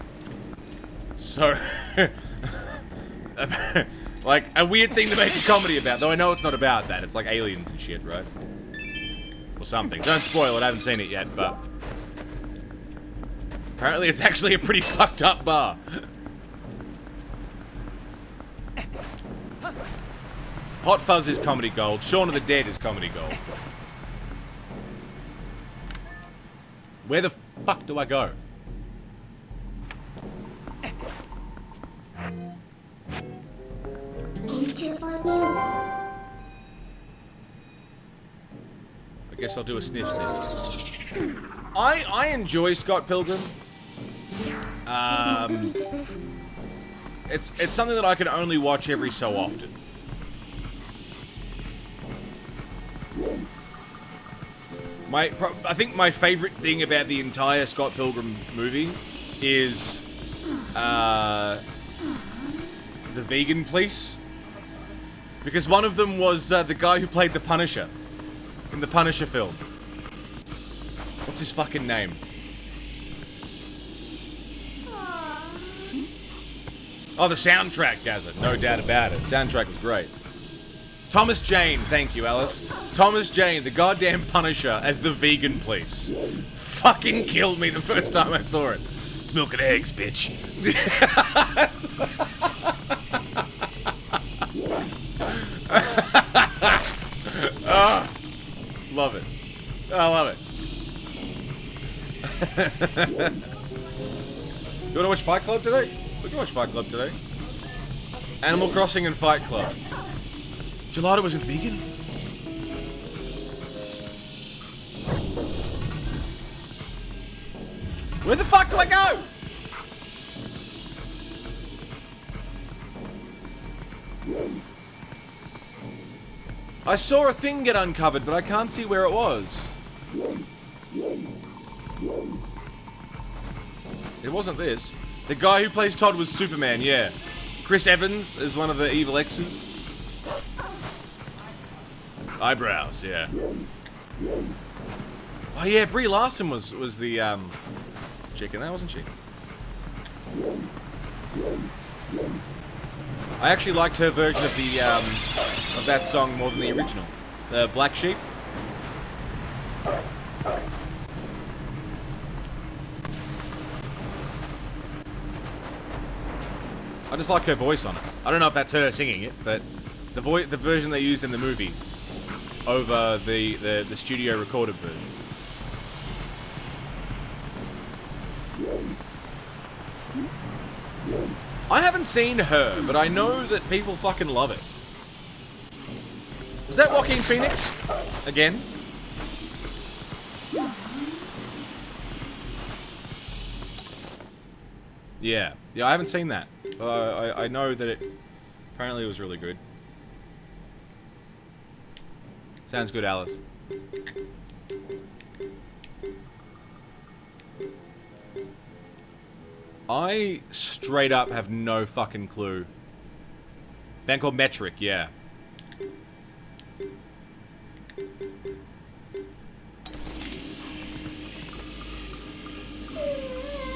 So, like, a weird thing to make a comedy about, though I know it's not about that. It's like aliens and shit, right? Or something. Don't spoil it, I haven't seen it yet, but apparently it's actually a pretty fucked up bar. Hot Fuzz is comedy gold. Shaun of the Dead is comedy gold. Where the fuck do I go? I guess I'll do a sniff sniff. I enjoy Scott Pilgrim. It's something that I can only watch every so often. I think my favorite thing about the entire Scott Pilgrim movie is the vegan police. Because one of them was the guy who played the Punisher in the Punisher film. What's his fucking name? Oh, the soundtrack does it. No doubt about it. Soundtrack was great. Thomas Jane, thank you, Alice. Thomas Jane, the goddamn Punisher as the vegan police. Fucking killed me the first time I saw it. It's milk and eggs, bitch. Oh, love it. I love it. You wanna watch Fight Club today? We can watch Fight Club today. Animal Crossing and Fight Club. Gelato wasn't vegan? Where the fuck do I go? I saw a thing get uncovered, but I can't see where it was. It wasn't this. The guy who plays Todd was Superman, yeah. Chris Evans is one of the evil exes. Eyebrows, yeah. Oh yeah, Brie Larson was the chick in that, wasn't she? I actually liked her version of the of that song more than the original. The Black Sheep. I just like her voice on it. I don't know if that's her singing it, but the version they used in the movie over the studio recorded version. I haven't seen Her, but I know that people fucking love it. Was that Joaquin Phoenix? Again? Yeah. Yeah, I haven't seen that. I know that it apparently was really good. Sounds good, Alice. I straight up have no fucking clue. Band called Metric, yeah.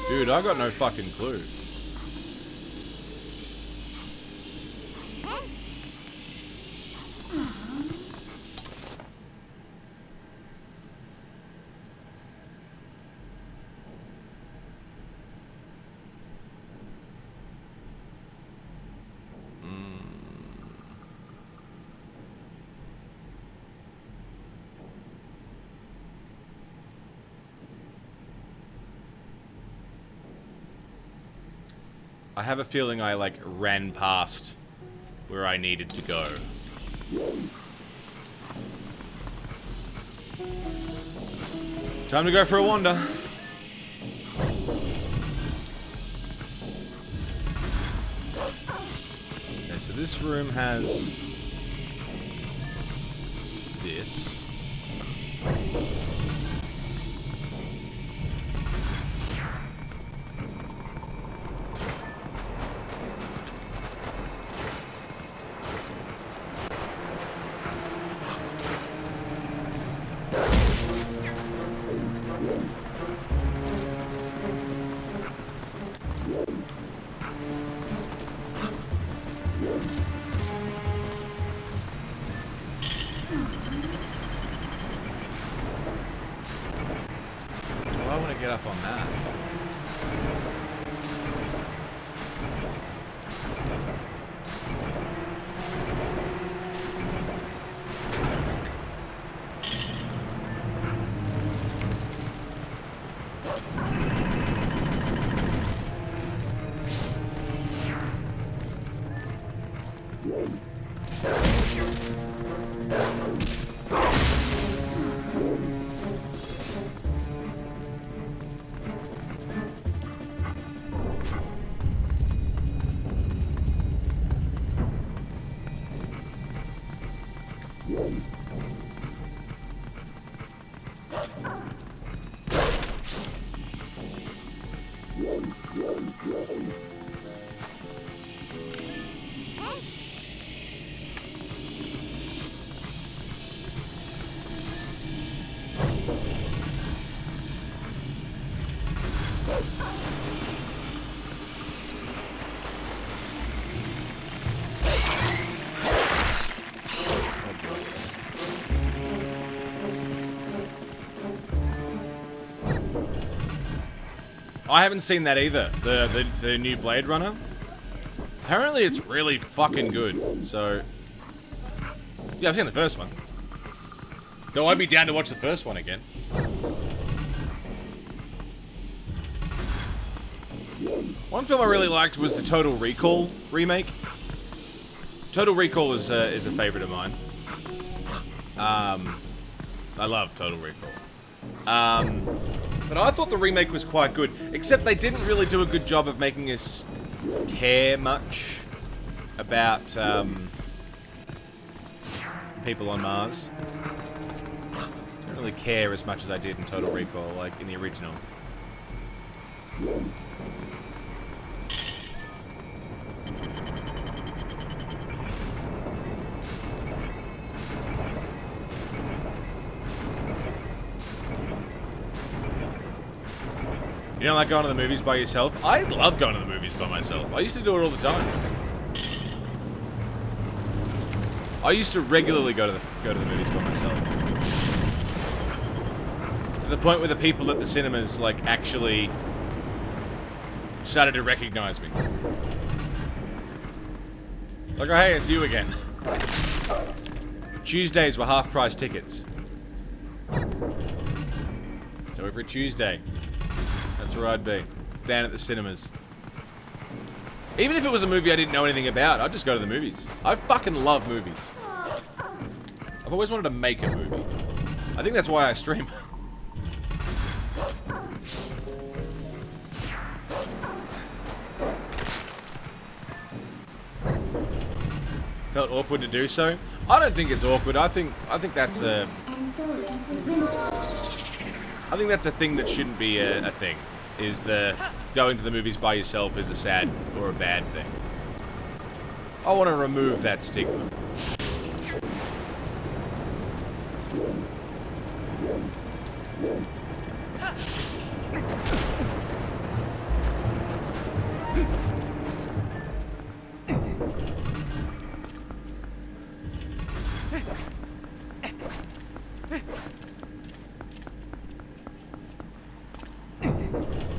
Dude, I got no fucking clue. I have a feeling I, like, ran past where I needed to go. Time to go for a wander. Okay, so this room has this. I want to get up on that. I haven't seen that either. The new Blade Runner. Apparently it's really fucking good. So yeah, I've seen the first one. Though I'd be down to watch the first one again. One film I really liked was the Total Recall remake. Total Recall is a favorite of mine. I love Total Recall. But I thought the remake was quite good, except they didn't really do a good job of making us care much about people on Mars. I don't really care as much as I did in Total Recall, like in the original. You don't like going to the movies by yourself? I love going to the movies by myself. I used to do it all the time. I used to regularly go to the movies by myself. To the point where the people at the cinemas, like, actually started to recognize me. Like, oh, hey, it's you again. Tuesdays were half-price tickets. So every Tuesday, that's where I'd be. Down at the cinemas. Even if it was a movie I didn't know anything about, I'd just go to the movies. I fucking love movies. I've always wanted to make a movie. I think that's why I stream. Felt awkward to do so. I don't think it's awkward. I think that's a... I think that's a thing that shouldn't be a thing. Is the going to the movies by yourself is a sad or a bad thing. I want to remove that stigma.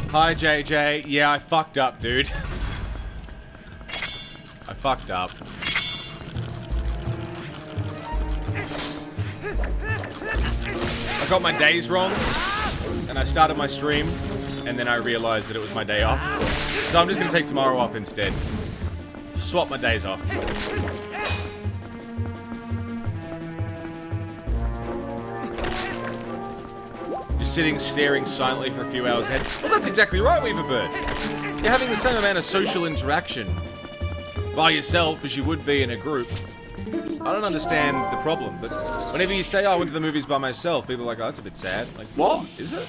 Hi, JJ. Yeah, I fucked up, dude. I fucked up. I got my days wrong, and I started my stream, and then I realized that it was my day off. So I'm just gonna take tomorrow off instead. Swap my days off. Sitting, staring silently for a few hours ahead. Well, that's exactly right, Weaverbird. You're having the same amount of social interaction by yourself as you would be in a group. I don't understand the problem, but whenever you say, oh, I went to the movies by myself, people are like, oh, that's a bit sad. Like, what? Is it?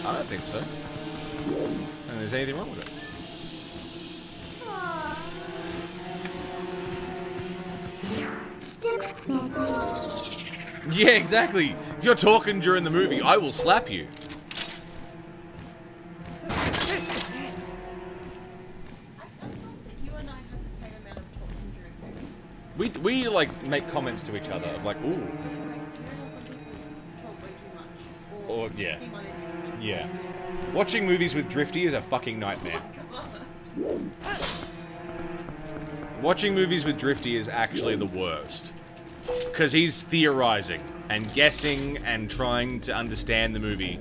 I don't think so. I don't think there's anything wrong with it. Yeah, exactly. If you're talking during the movie, I will slap you. I felt that you and I have the same amount of talking during movies. We like make comments to each other of like, ooh. Like, you know how some people talk way too much? Or yeah. seem uninteresting? Yeah. Watching movies with Drifty is a fucking nightmare. Watching movies with Drifty is actually the worst. Because he's theorizing and guessing and trying to understand the movie.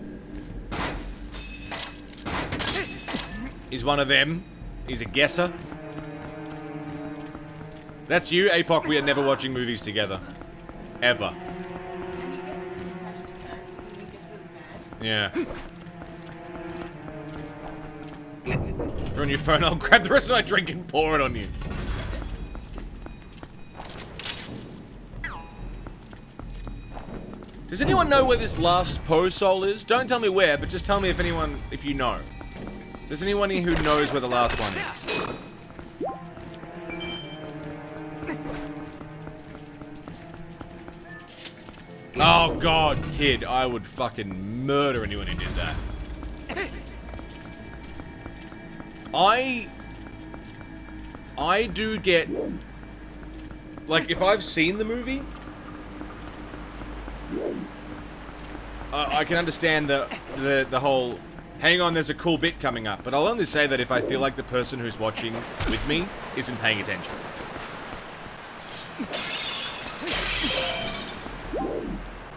He's one of them. He's a guesser. That's you, APOC. We are never watching movies together. Ever. Yeah. If you're on your phone, I'll grab the rest of my drink and pour it on you. Does anyone know where this last Posol is? Don't tell me where, but just tell me if you know. There's anyone here who knows where the last one is? Oh god, kid, I would fucking murder anyone who did that. I do get... Like, if I've seen the movie... I can understand the whole hang on, there's a cool bit coming up. But I'll only say that if I feel like the person who's watching with me isn't paying attention.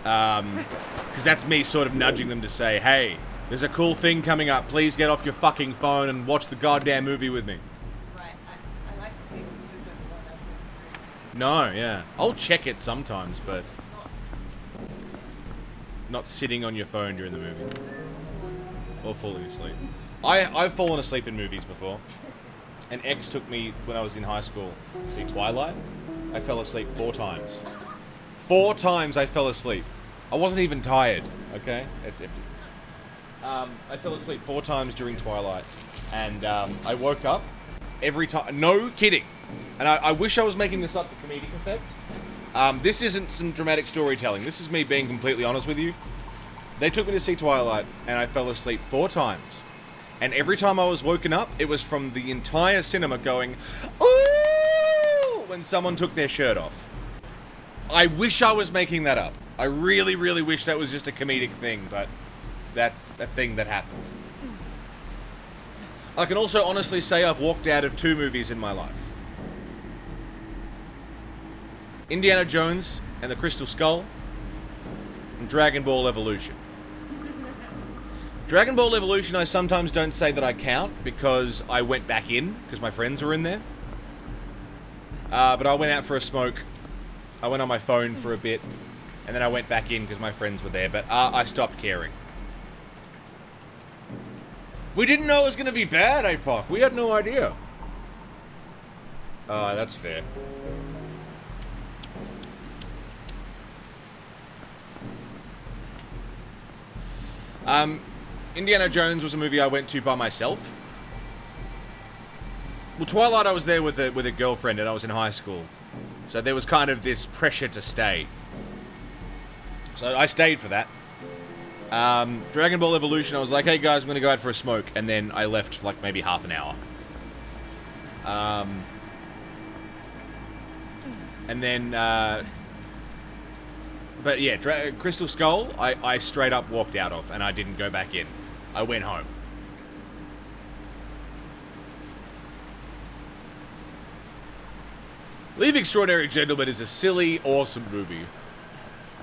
Because that's me sort of nudging them to say, hey, there's a cool thing coming up. Please get off your fucking phone and watch the goddamn movie with me. Right, I like the people who don't go on Netflix. No, yeah. I'll check it sometimes, but not sitting on your phone during the movie. Or falling asleep. I've fallen asleep in movies before. An ex took me, when I was in high school, to see Twilight. I fell asleep 4 times. 4 times I fell asleep. I wasn't even tired, okay? It's empty. I fell asleep 4 times during Twilight. And I woke up every time. No kidding. And I wish I was making this up for comedic effect. This isn't some dramatic storytelling. This is me being completely honest with you. They took me to see Twilight, and I fell asleep 4 times. And every time I was woken up, it was from the entire cinema going, ooh, when someone took their shirt off. I wish I was making that up. I really, really wish that was just a comedic thing, but that's a thing that happened. I can also honestly say I've walked out of 2 movies in my life. Indiana Jones and the Crystal Skull, and Dragon Ball Evolution. Dragon Ball Evolution, I sometimes don't say that I count because I went back in because my friends were in there. But I went out for a smoke. I went on my phone for a bit, and then I went back in because my friends were there. But I stopped caring. We didn't know it was going to be bad, APOC. We had no idea. Oh, that's fair. Indiana Jones was a movie I went to by myself. Well, Twilight I was there with a girlfriend and I was in high school. So there was kind of this pressure to stay. So I stayed for that. Dragon Ball Evolution, I was like, hey guys, I'm going to go out for a smoke. And then I left for like maybe half an hour. And then, but yeah, Crystal Skull, I straight up walked out of, and I didn't go back in. I went home. Leave Extraordinary Gentlemen is a silly, awesome movie.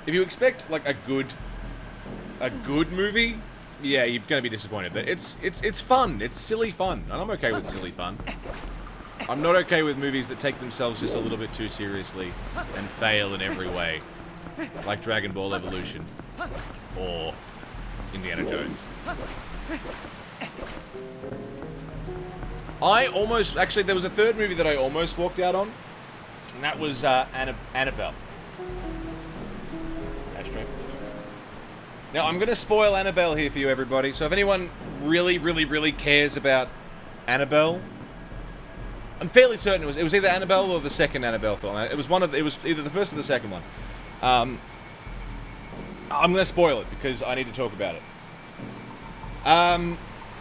If you expect like a good movie, yeah, you're gonna be disappointed. But it's fun. It's silly fun, and I'm okay with silly fun. I'm not okay with movies that take themselves just a little bit too seriously and fail in every way. Like Dragon Ball Evolution. Or Indiana Jones. Actually, there was a third movie that I almost walked out on. And that was Annabelle. Ashtray. Now, I'm going to spoil Annabelle here for you, everybody. So if anyone really, really, really cares about Annabelle... I'm fairly certain it was either Annabelle or the second Annabelle film. It was either the first or the second one. I'm going to spoil it because I need to talk about it.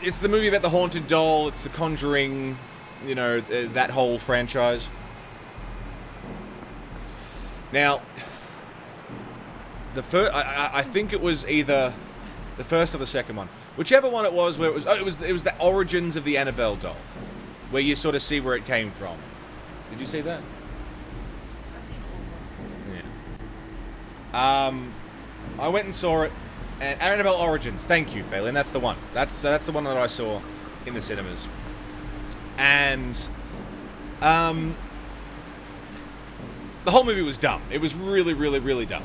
It's the movie about the haunted doll. It's the Conjuring, you know, that whole franchise. Now, I think it was either the first or the second one, whichever one it was. Where it was the origins of the Annabelle doll, where you sort of see where it came from. Did you see that? Yeah. I went and saw it. And Annabelle Origins, thank you, Phelan. That's the one. That's the one that I saw in the cinemas. And the whole movie was dumb. It was really, really, really dumb.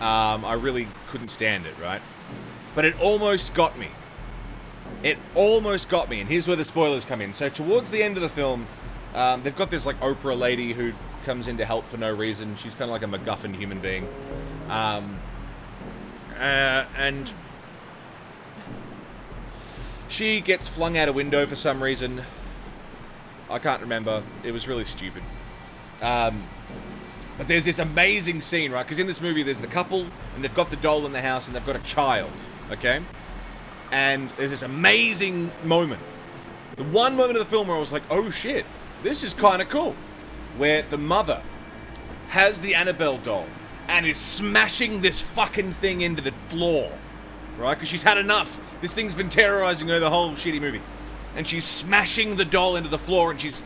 I really couldn't stand it, right? But it almost got me. It almost got me, and here's where the spoilers come in. So towards the end of the film, they've got this like Oprah lady who comes in to help for no reason. She's kind of like a MacGuffin human being. And she gets flung out a window for some reason. I can't remember. It was really stupid. But there's this amazing scene, right? Because in this movie, there's the couple, and they've got the doll in the house, and they've got a child, okay? And there's this amazing moment. The one moment of the film where I was like, oh shit, this is kind of cool. Where the mother has the Annabelle doll, and is smashing this fucking thing into the floor, right? Because she's had enough This thing's been terrorizing her the whole shitty movie. And she's smashing the doll into the floor, and she's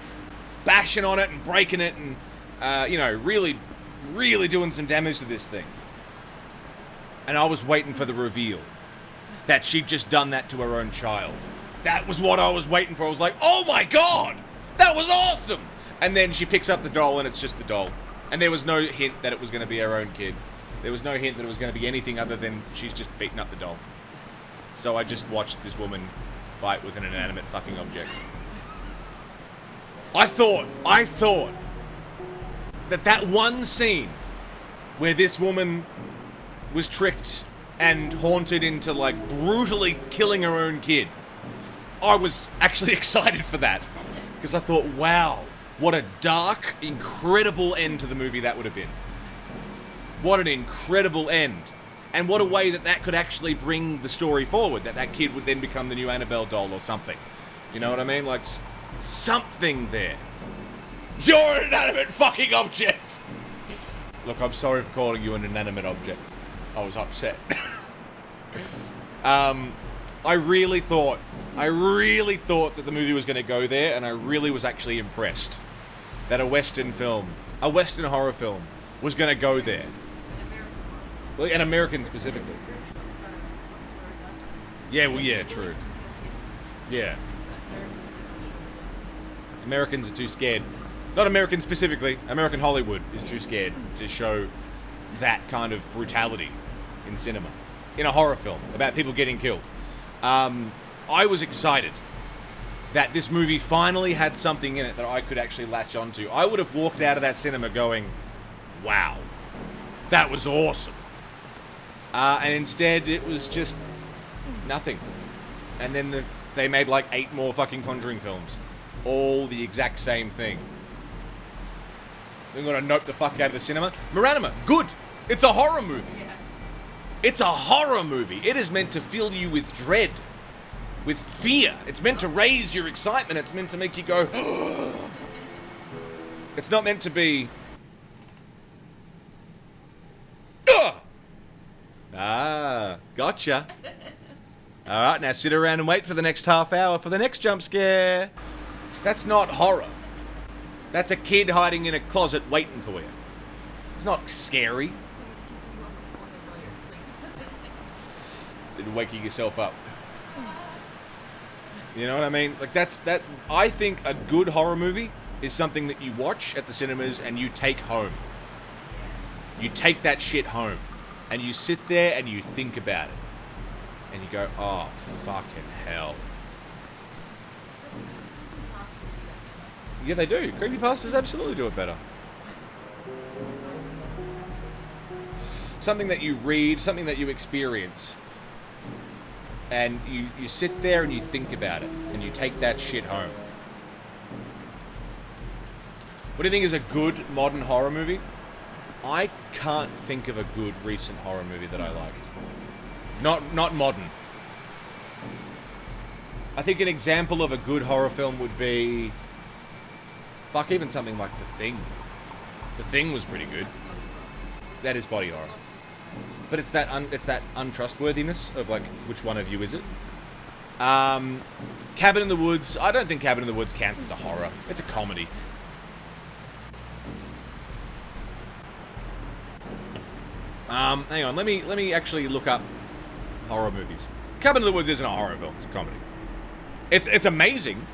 bashing on it and breaking it and, you know, really, really doing some damage to this thing. And I was waiting for the reveal that she'd just done that to her own child. That was what I was waiting for. I was like, oh my god, that was awesome! And then she picks up the doll, and it's just the doll. And there was no hint that it was going to be her own kid. There was no hint that it was going to be anything other than she's just beaten up the doll. So I just watched this woman fight with an inanimate fucking object. I thought that one scene where this woman was tricked and haunted into, like, brutally killing her own kid, I was actually excited for that. Because I thought, wow, what a dark, incredible end to the movie that would have been. What an incredible end. And what a way that that could actually bring the story forward, that that kid would then become the new Annabelle doll or something. You know what I mean? Like, something there. You're an inanimate fucking object! Look, I'm sorry for calling you an inanimate object. I was upset. I really thought that the movie was going to go there, and I really was actually impressed that a Western horror film, was going to go there. Well, an American specifically. Yeah, well, yeah, true. Yeah. Americans are too scared. Not Americans specifically. American Hollywood is too scared to show that kind of brutality in cinema. In a horror film about people getting killed. I was excited that this movie finally had something in it that I could actually latch onto. I would have walked out of that cinema going, wow, that was awesome. And instead, it was just nothing. And then they made like 8 more fucking Conjuring films. All the exact same thing. They're gonna nope the fuck out of the cinema. Maranima, good. It's a horror movie. It's a horror movie. It is meant to fill you with dread. With fear. It's meant to raise your excitement. It's meant to make you go, It's not meant to be, ugh! Ah, gotcha. Alright, now sit around and wait for the next half hour for the next jump scare. That's not horror. That's a kid hiding in a closet waiting for you. It's not scary. It's waking yourself up. You know what I mean? Like, that. I think a good horror movie is something that you watch at the cinemas and you take home. You take that shit home. And you sit there and you think about it. And you go, oh, fucking hell. Yeah, they do. Creepypastas absolutely do it better. Something that you read, something that you experience. And you sit there and you think about it. And you take that shit home. What do you think is a good modern horror movie? I can't think of a good recent horror movie that I liked. Not modern. I think an example of a good horror film would be, fuck, even something like The Thing. The Thing was pretty good. That is body horror. But it's that untrustworthiness of, like, which one of you is it? Cabin in the Woods. I don't think Cabin in the Woods counts as a horror. It's a comedy. Hang on, let me actually look up horror movies. Cabin in the Woods isn't a horror film, it's a comedy. It's amazing.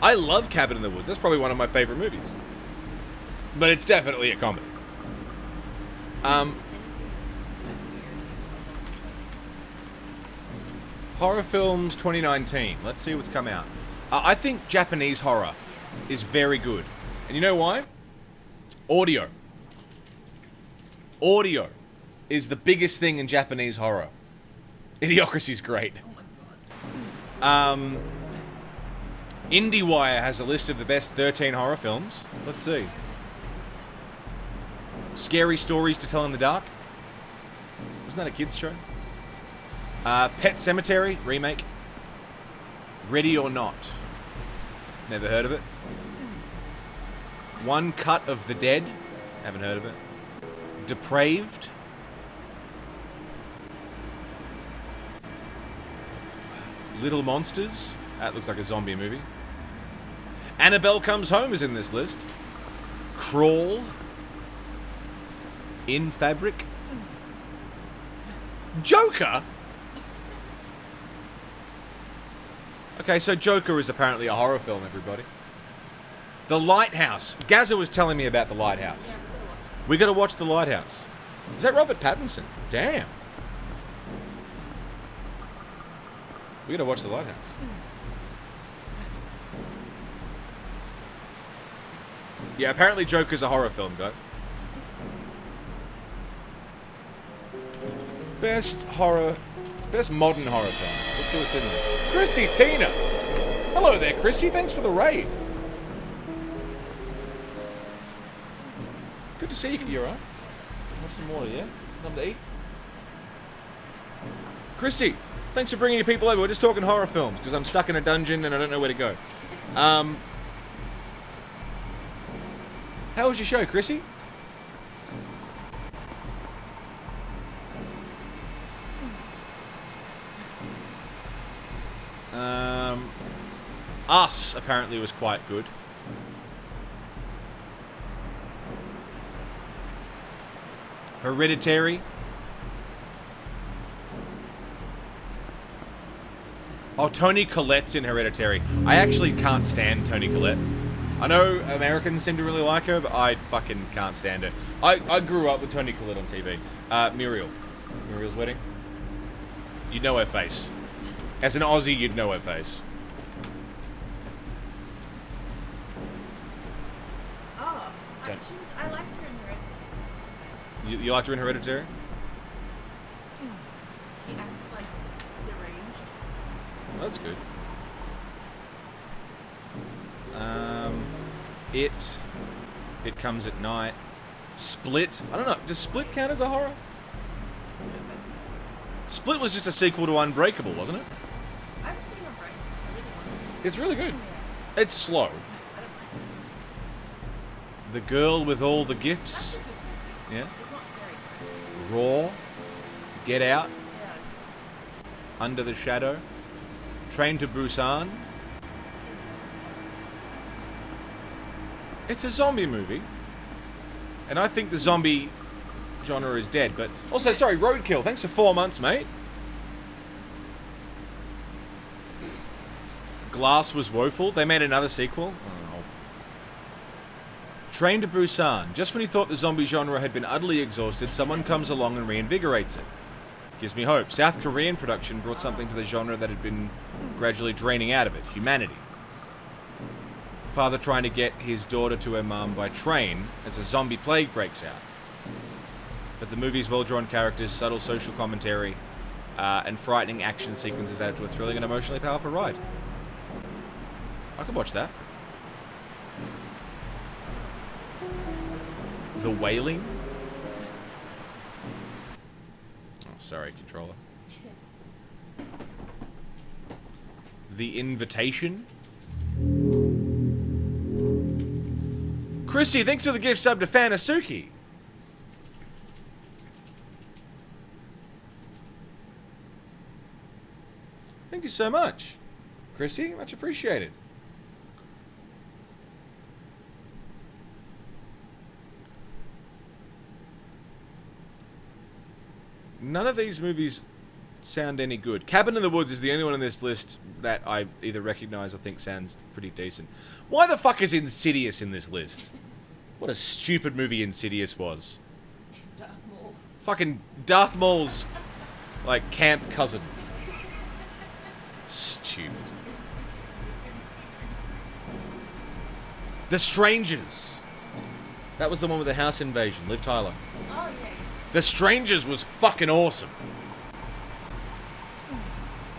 I love Cabin in the Woods. That's probably one of my favorite movies. But it's definitely a comedy. Horror films 2019. Let's see what's come out. I think Japanese horror is very good. And you know why? Audio. Audio is the biggest thing in Japanese horror. Idiocracy's great. IndieWire has a list of the best 13 horror films. Let's see. Scary Stories to Tell in the Dark. Wasn't that a kids show? Pet Sematary remake. Ready or Not. Never heard of it. One Cut of the Dead. Haven't heard of it. Depraved. Little Monsters. That looks like a zombie movie. Annabelle Comes Home is in this list. Crawl. In Fabric. Joker? Okay, so Joker is apparently a horror film, everybody. The Lighthouse. Gazza was telling me about The Lighthouse. We gotta watch The Lighthouse. Is that Robert Pattinson? Damn. We gotta watch The Lighthouse. Yeah, apparently Joker's a horror film, guys. Best modern horror film. Let's see what's in there. Chrissy Tina! Hello there, Chrissy. Thanks for the raid. Good to see you. You alright? Have some water, yeah? Something to eat? Chrissy, thanks for bringing your people over. We're just talking horror films, because I'm stuck in a dungeon and I don't know where to go. How was your show, Chrissy? Us apparently was quite good. Hereditary. Oh, Toni Collette's in Hereditary. I actually can't stand Toni Collette. I know Americans seem to really like her, but I fucking can't stand her. I grew up with Toni Collette on TV. Muriel's Wedding. You'd know her face. As an Aussie, you'd know her face. Oh, I liked her in Hereditary. You liked her in Hereditary? She acts like deranged. That's good. It Comes at Night. Split. I don't know. Does Split count as a horror? Split was just a sequel to Unbreakable, wasn't it? I haven't seen Unbreakable. I really want to. It's really good. Yeah. It's slow. I don't mind. The Girl with All the Gifts. That's a good movie. Yeah. It's not scary. Raw. Get Out. Yeah, it's fun. Under the Shadow. Train to Busan. It's a zombie movie. And I think the zombie genre is dead, but... Also, sorry, Roadkill. Thanks for 4 months, mate. Glass was woeful. They made another sequel. Oh. Train to Busan. Just when you thought the zombie genre had been utterly exhausted, someone comes along and reinvigorates it. Gives me hope. South Korean production brought something to the genre that had been gradually draining out of it. Humanity. Father trying to get his daughter to her mum by train as a zombie plague breaks out. But the movie's well-drawn characters, subtle social commentary, and frightening action sequences added to a thrilling and emotionally powerful ride. I could watch that. The Wailing. Oh, sorry, controller. The Invitation. Chrissy, thanks for the gift sub to Fanasuki. Thank you so much, Chrissy. Much appreciated. None of these movies sound any good. Cabin in the Woods is the only one on this list that I either recognize or think sounds pretty decent. Why the fuck is Insidious in this list? What a stupid movie Insidious was. Darth Maul. Fucking Darth Maul's, like, camp cousin. Stupid. The Strangers. That was the one with the house invasion. Liv Tyler. Oh, yeah. The Strangers was fucking awesome.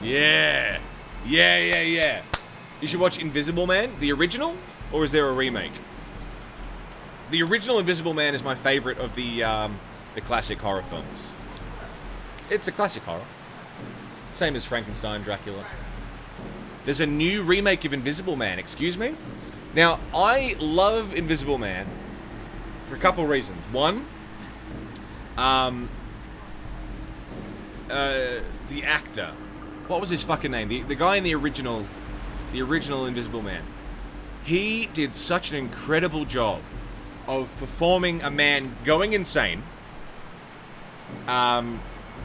Yeah. Yeah. You should watch Invisible Man, the original, or is there a remake? The original Invisible Man is my favorite of the classic horror films. It's a classic horror. Same as Frankenstein, Dracula. There's a new remake of Invisible Man, excuse me? Now, I love Invisible Man for a couple of reasons. One, the actor, What was his fucking name? The guy in the original Invisible Man. He did such an incredible job of performing a man going insane,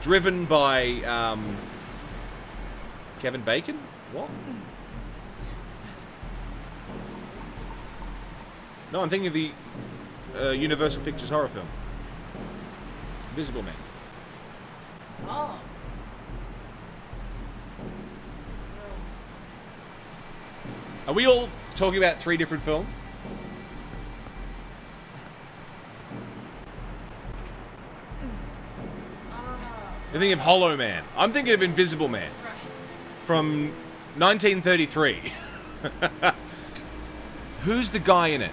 driven by Kevin Bacon? What? No, I'm thinking of the Universal Pictures horror film. Invisible Man. Oh. Are we all talking about 3 different films? You're thinking of Hollow Man. I'm thinking of Invisible Man. Right. From 1933. Who's the guy in it?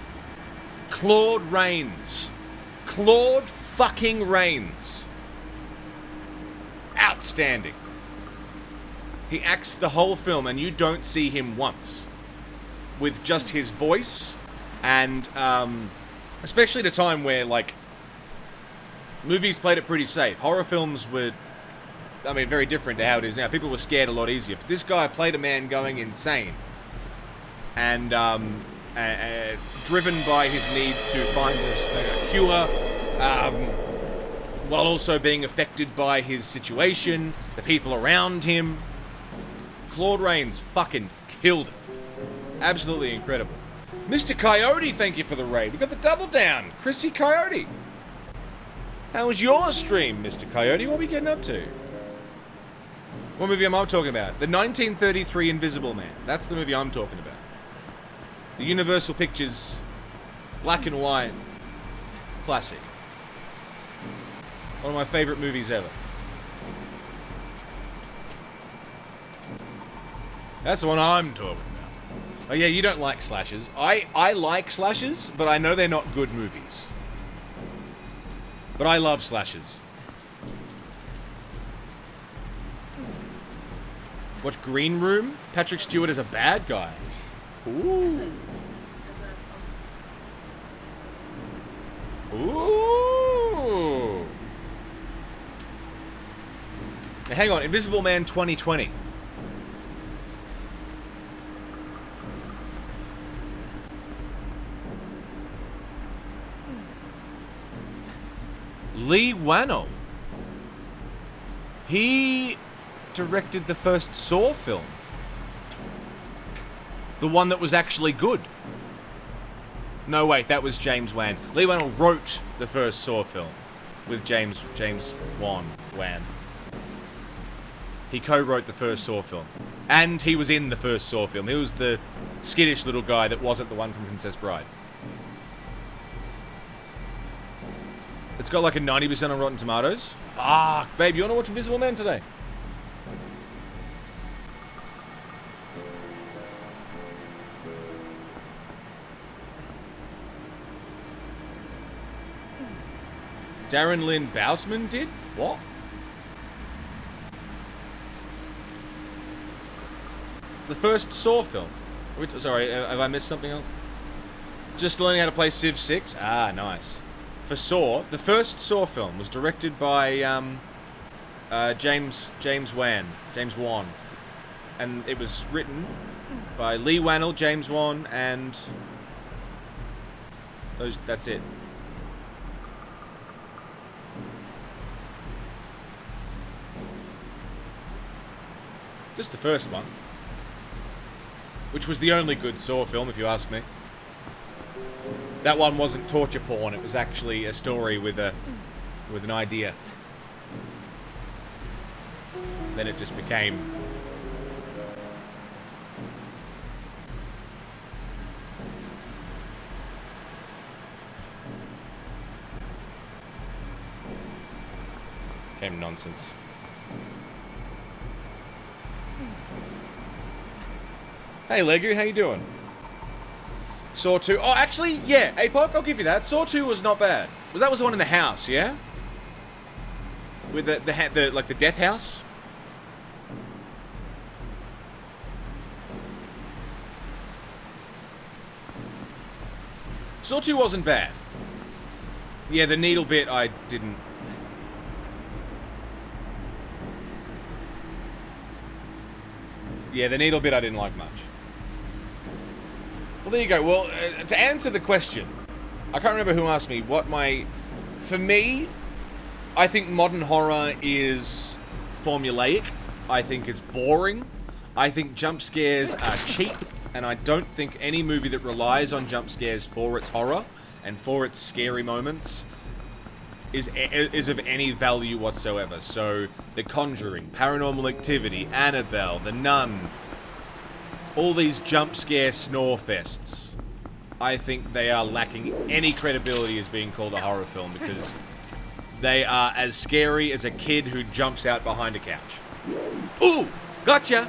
Claude Rains. Claude fucking Rains. Outstanding. He acts the whole film and you don't see him once. With just his voice and especially at a time where, like, movies played it pretty safe. Horror films were, I mean, very different to how it is now. People were scared a lot easier. But this guy played a man going insane. And driven by his need to find a cure, while also being affected by his situation, the people around him. Claude Rains fucking killed it. Absolutely incredible. Mr. Coyote, thank you for the raid. We got the double down. Chrissy Coyote. How was your stream, Mr. Coyote? What are we getting up to? What movie am I talking about? The 1933 Invisible Man. That's the movie I'm talking about. The Universal Pictures black and white classic. One of my favorite movies ever. That's the one I'm talking about. Oh yeah, you don't like slashers. I like slashers, but I know they're not good movies. But I love slashers. Watch Green Room? Patrick Stewart is a bad guy. Ooh. Ooh. Now, hang on, Invisible Man 2020. Lee Wannell. He directed the first Saw film. The one that was actually good. No, wait, that was James Wan. Lee Wannell wrote the first Saw film with James Wan. He co-wrote the first Saw film. And he was in the first Saw film. He was the skittish little guy that wasn't the one from Princess Bride. It's got like a 90% on Rotten Tomatoes. Fuck. Babe, you want to watch Invisible Man today? Darren Lynn Bousman did? What? The first Saw film. Sorry, have I missed something else? Just learning how to play Civ 6? Ah, nice. For Saw, the first Saw film was directed by James Wan, and it was written by Lee Wannell, James Wan, and those. That's it. Just the first one, which was the only good Saw film, if you ask me. That one wasn't torture porn, it was actually a story with an idea. Then it just became... became nonsense. Hey Legu, how you doing? Saw 2. Oh, actually, yeah, APOC, I'll give you that. Saw 2 was not bad. That was the one in the house, yeah? With the like the death house? Saw 2 wasn't bad. Yeah, the needle bit I didn't. Yeah, the needle bit I didn't like much. Well, there you go. Well, to answer the question, I can't remember who asked me what my... For me, I think modern horror is formulaic. I think it's boring. I think jump scares are cheap, and I don't think any movie that relies on jump scares for its horror and for its scary moments is of any value whatsoever. So, The Conjuring, Paranormal Activity, Annabelle, The Nun, all these jump scare snore fests, I think they are lacking any credibility as being called a horror film, because they are as scary as a kid who jumps out behind a couch. Ooh! Gotcha!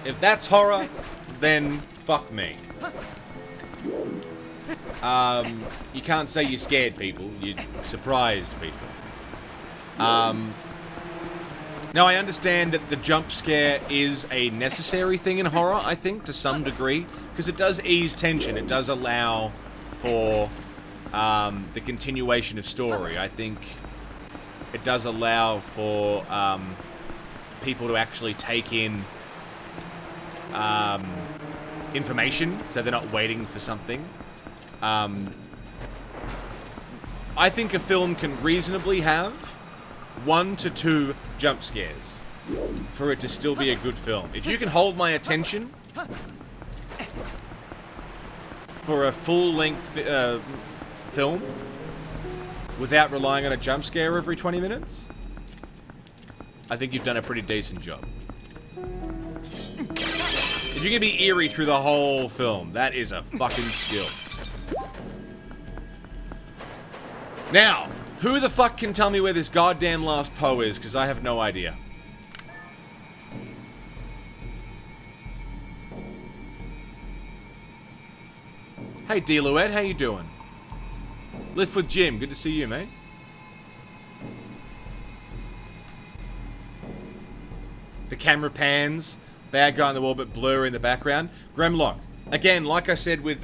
If that's horror, then fuck me. You can't say you scared people, you surprised people. Now, I understand that the jump scare is a necessary thing in horror, I think, to some degree, because it does ease tension. It does allow for the continuation of story. I think it does allow for people to actually take in information, so they're not waiting for something. I think a film can reasonably have 1 to 2 jump scares for it to still be a good film. If you can hold my attention for a full-length film without relying on a jump scare every 20 minutes, I think you've done a pretty decent job. If you can be eerie through the whole film, that is a fucking skill. Now, who the fuck can tell me where this goddamn last Poe is? Because I have no idea. Hey, D-Luette, how you doing? Lift with Jim, good to see you, mate. The camera pans, bad guy on the wall, but blur in the background. Gremlock. Again, like I said with,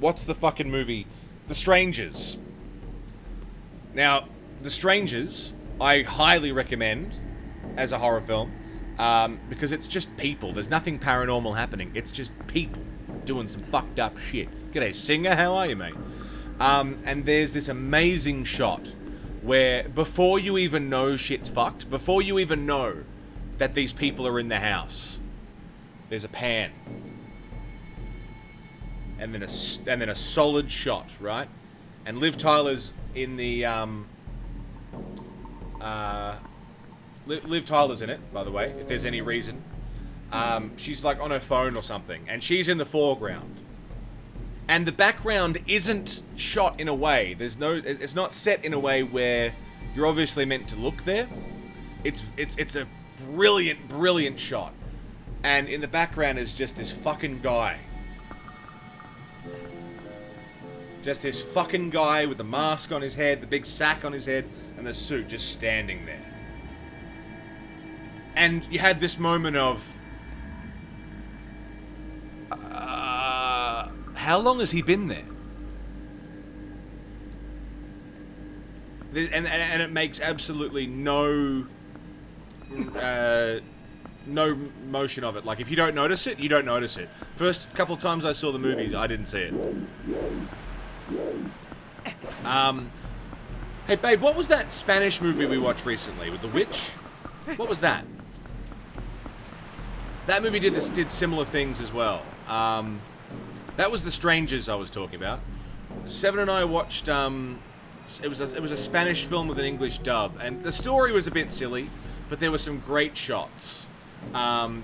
what's the fucking movie? The Strangers. Now, The Strangers, I highly recommend as a horror film, because it's just people. There's nothing paranormal happening. It's just people doing some fucked up shit. G'day, Singer, how are you, mate? And there's this amazing shot where before you even know shit's fucked, before you even know that these people are in the house, there's a pan. And then a solid shot, right? And Liv Tyler's in the Liv Tyler's in it, by the way, if there's any reason. She's like on her phone or something, and she's in the foreground. And the background isn't shot in a way. It's not set in a way where you're obviously meant to look there. It's a brilliant shot. And in the background is just this fucking guy. Just this fucking guy with the mask on his head, the big sack on his head, and the suit just standing there. And you had this moment of... how long has he been there? And it makes absolutely no motion of it. Like, if you don't notice it, you don't notice it. First couple times I saw the movies, I didn't see it. Hey babe, what was that Spanish movie we watched recently with the witch? What was that? That movie did similar things as well. That was The Strangers I was talking about. Seven and I watched, it was a Spanish film with an English dub, and the story was a bit silly, but there were some great shots.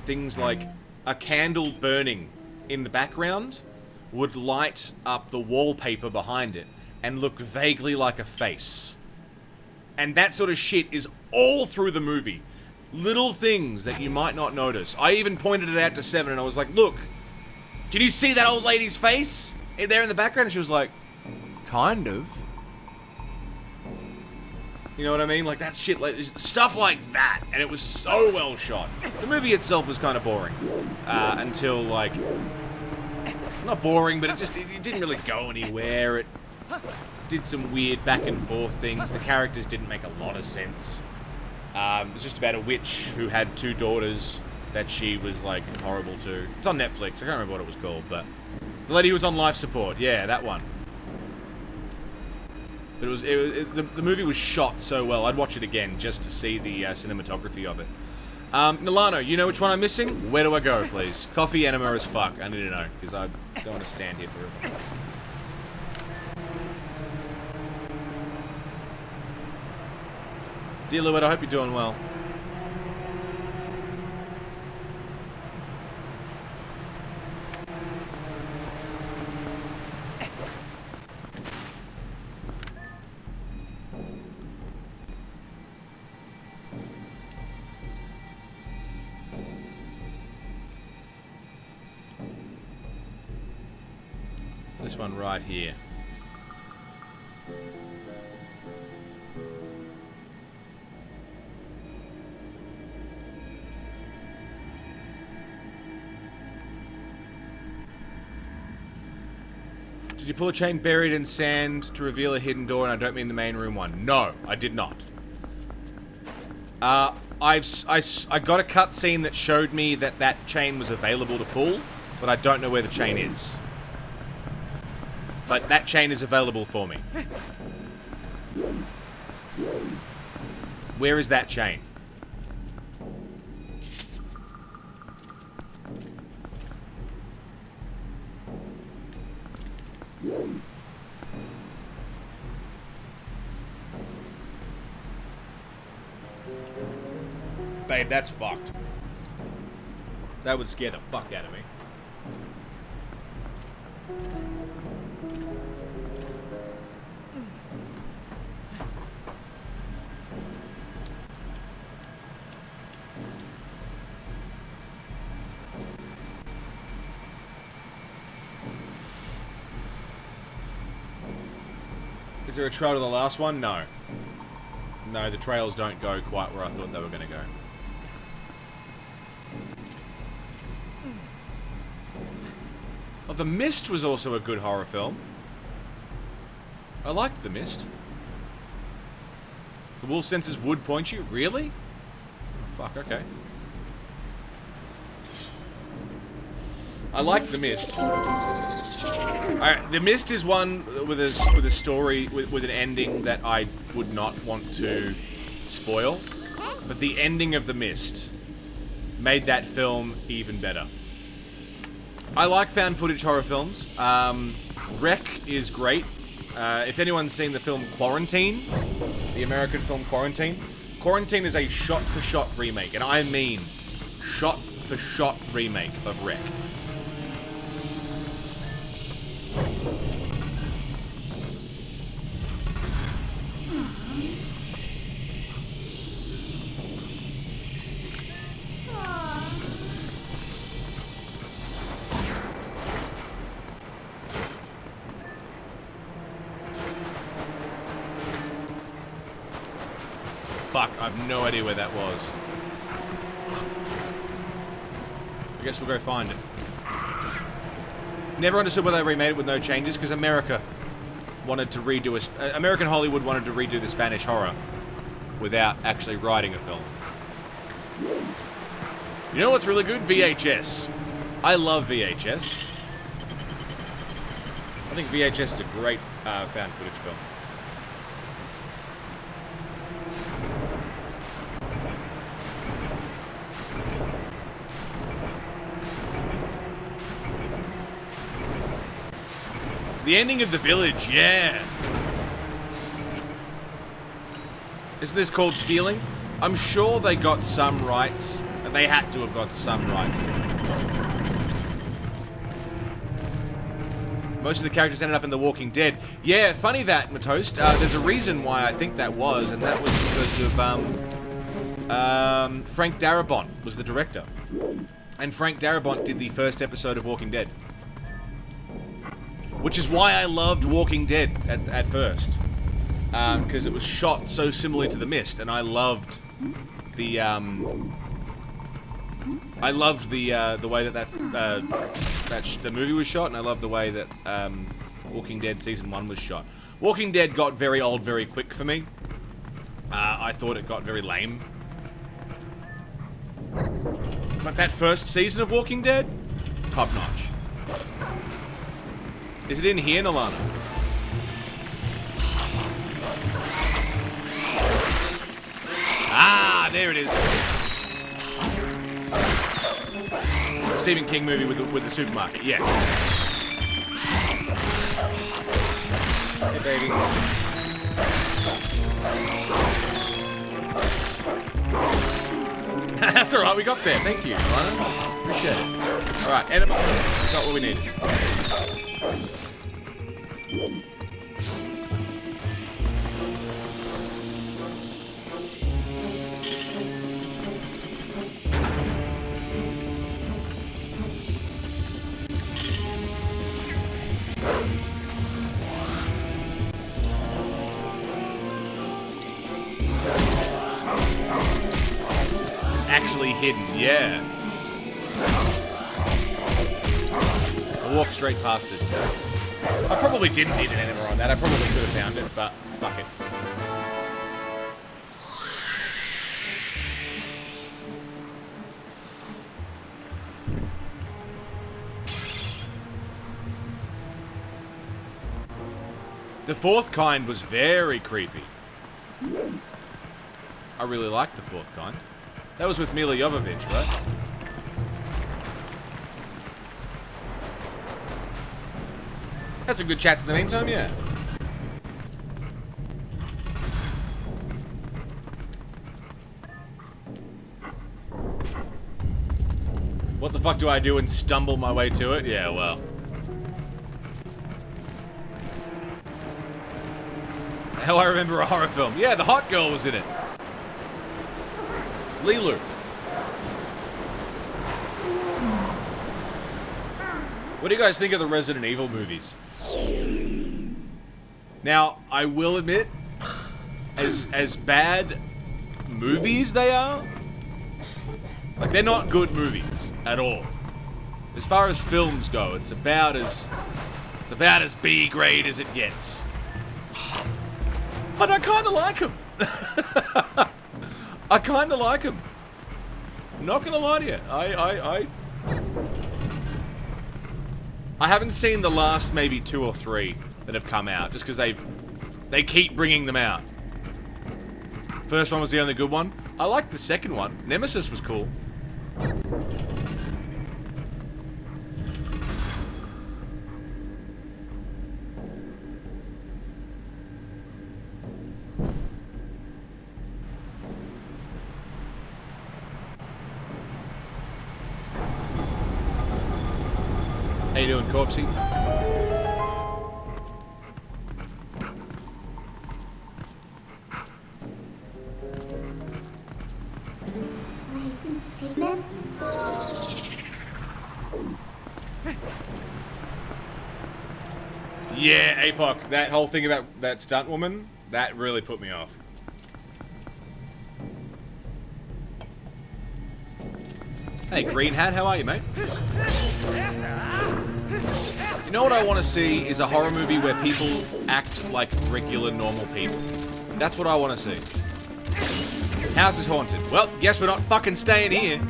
Things like a candle burning in the background would light up the wallpaper behind it and look vaguely like a face. And that sort of shit is all through the movie. Little things that you might not notice. I even pointed it out to Seven and I was like, look, can you see that old lady's face there in the background? And she was like, kind of. You know what I mean? Like, that shit, like, stuff like that. And it was so well shot. The movie itself was kind of boring. Until, like... Not boring, but it didn't really go anywhere. It did some weird back and forth things. The characters didn't make a lot of sense. It's just about a witch who had 2 daughters that she was, like, horrible to. It's on Netflix. I can't remember what it was called, but... The lady who was on life support. Yeah, that one. But the movie was shot so well. I'd watch it again just to see the cinematography of it. Milano, you know which one I'm missing? Where do I go, please? Coffee enema as fuck. I need to know, because I don't want to stand here forever. Dear Lewitt, I hope you're doing well. This one right here. Did you pull a chain buried in sand to reveal a hidden door? And I don't mean the main room one. No, I did not. I got a cutscene that showed me that chain was available to pull, but I don't know where the chain is. But that chain is available for me. Where is that chain? Babe, that's fucked. That would scare the fuck out of me. Is there a trail to the last one? No. No, the trails don't go quite where I thought they were going to go. Oh, The Mist was also a good horror film. I liked The Mist. The wolf senses would point you? Really? Fuck, okay. I like The Mist. Alright, The Mist is one with a story, with an ending that I would not want to spoil. But the ending of The Mist made that film even better. I like found footage horror films. Wreck is great. If anyone's seen the film Quarantine, the American film Quarantine, Quarantine is a shot-for-shot remake, and I mean shot-for-shot remake of Wreck. Fuck, I have no idea where that was. I guess we'll go find it. Never understood why they remade it with no changes, because America wanted to redo American Hollywood wanted to redo the Spanish horror without actually writing a film. You know what's really good? VHS. I love VHS. I think VHS is a great found footage film. The ending of The Village, yeah. Isn't this called stealing? I'm sure they got some rights. They had to have got some rights to it. Most of the characters ended up in The Walking Dead. Yeah, funny that, Matoast. There's a reason why I think that was, and that was because of Frank Darabont was the director. And Frank Darabont did the first episode of Walking Dead. Which is why I loved Walking Dead at first. Because it was shot so similarly to The Mist, and I loved the way that the movie was shot, and I loved the way that Walking Dead Season 1 was shot. Walking Dead got very old very quick for me. I thought it got very lame But that first season of Walking Dead, top notch. Is it in here, Nalana? Ah, there it is. It's the Stephen King movie with the supermarket. Yeah. Hey, baby. That's alright, we got there. Thank you, Nalana. Appreciate it. Alright, enema. Got what we needed. Actually hidden, yeah. I'll walk straight past this now. I probably didn't need an enema on that. I probably could have found it, but fuck it. The fourth kind was very creepy. I really liked the fourth kind. That was with Mila Jovovich, right? Had some good chats in the meantime, yeah. What the fuck do I do and stumble my way to it? Yeah, well. How I remember a horror film. Yeah, the hot girl was in it. Lilu. What do you guys think of the Resident Evil movies? Now, I will admit, as bad movies they are, like, they're not good movies at all. As far as films go, it's about as B grade as it gets. But I kind of like them. I kind of like them. Not gonna lie to you. I haven't seen the last maybe 2 or 3 that have come out, just because they keep bringing them out. First one was the only good one. I liked the second one. Nemesis was cool. How you doing, Corpsey? Yeah, APOC. That whole thing about that stunt woman, that really put me off. Hey, Green Hat, how are you, mate? You know what I want to see is a horror movie where people act like regular, normal people. That's what I want to see. House is haunted. Well, guess we're not fucking staying here.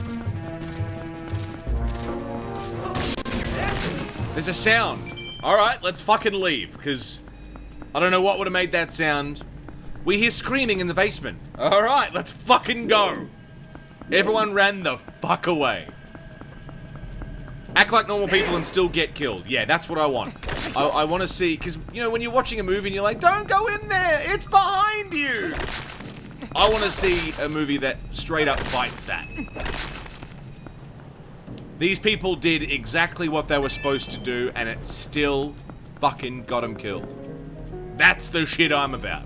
There's a sound. Alright, let's fucking leave, because I don't know what would have made that sound. We hear screaming in the basement. Alright, let's fucking go. Everyone ran the fuck away. Act like normal people and still get killed. Yeah, that's what I want. I want to see, because, you know, when you're watching a movie and you're like, don't go in there, it's behind you. I want to see a movie that straight up fights that. These people did exactly what they were supposed to do, and it still fucking got them killed. That's the shit I'm about.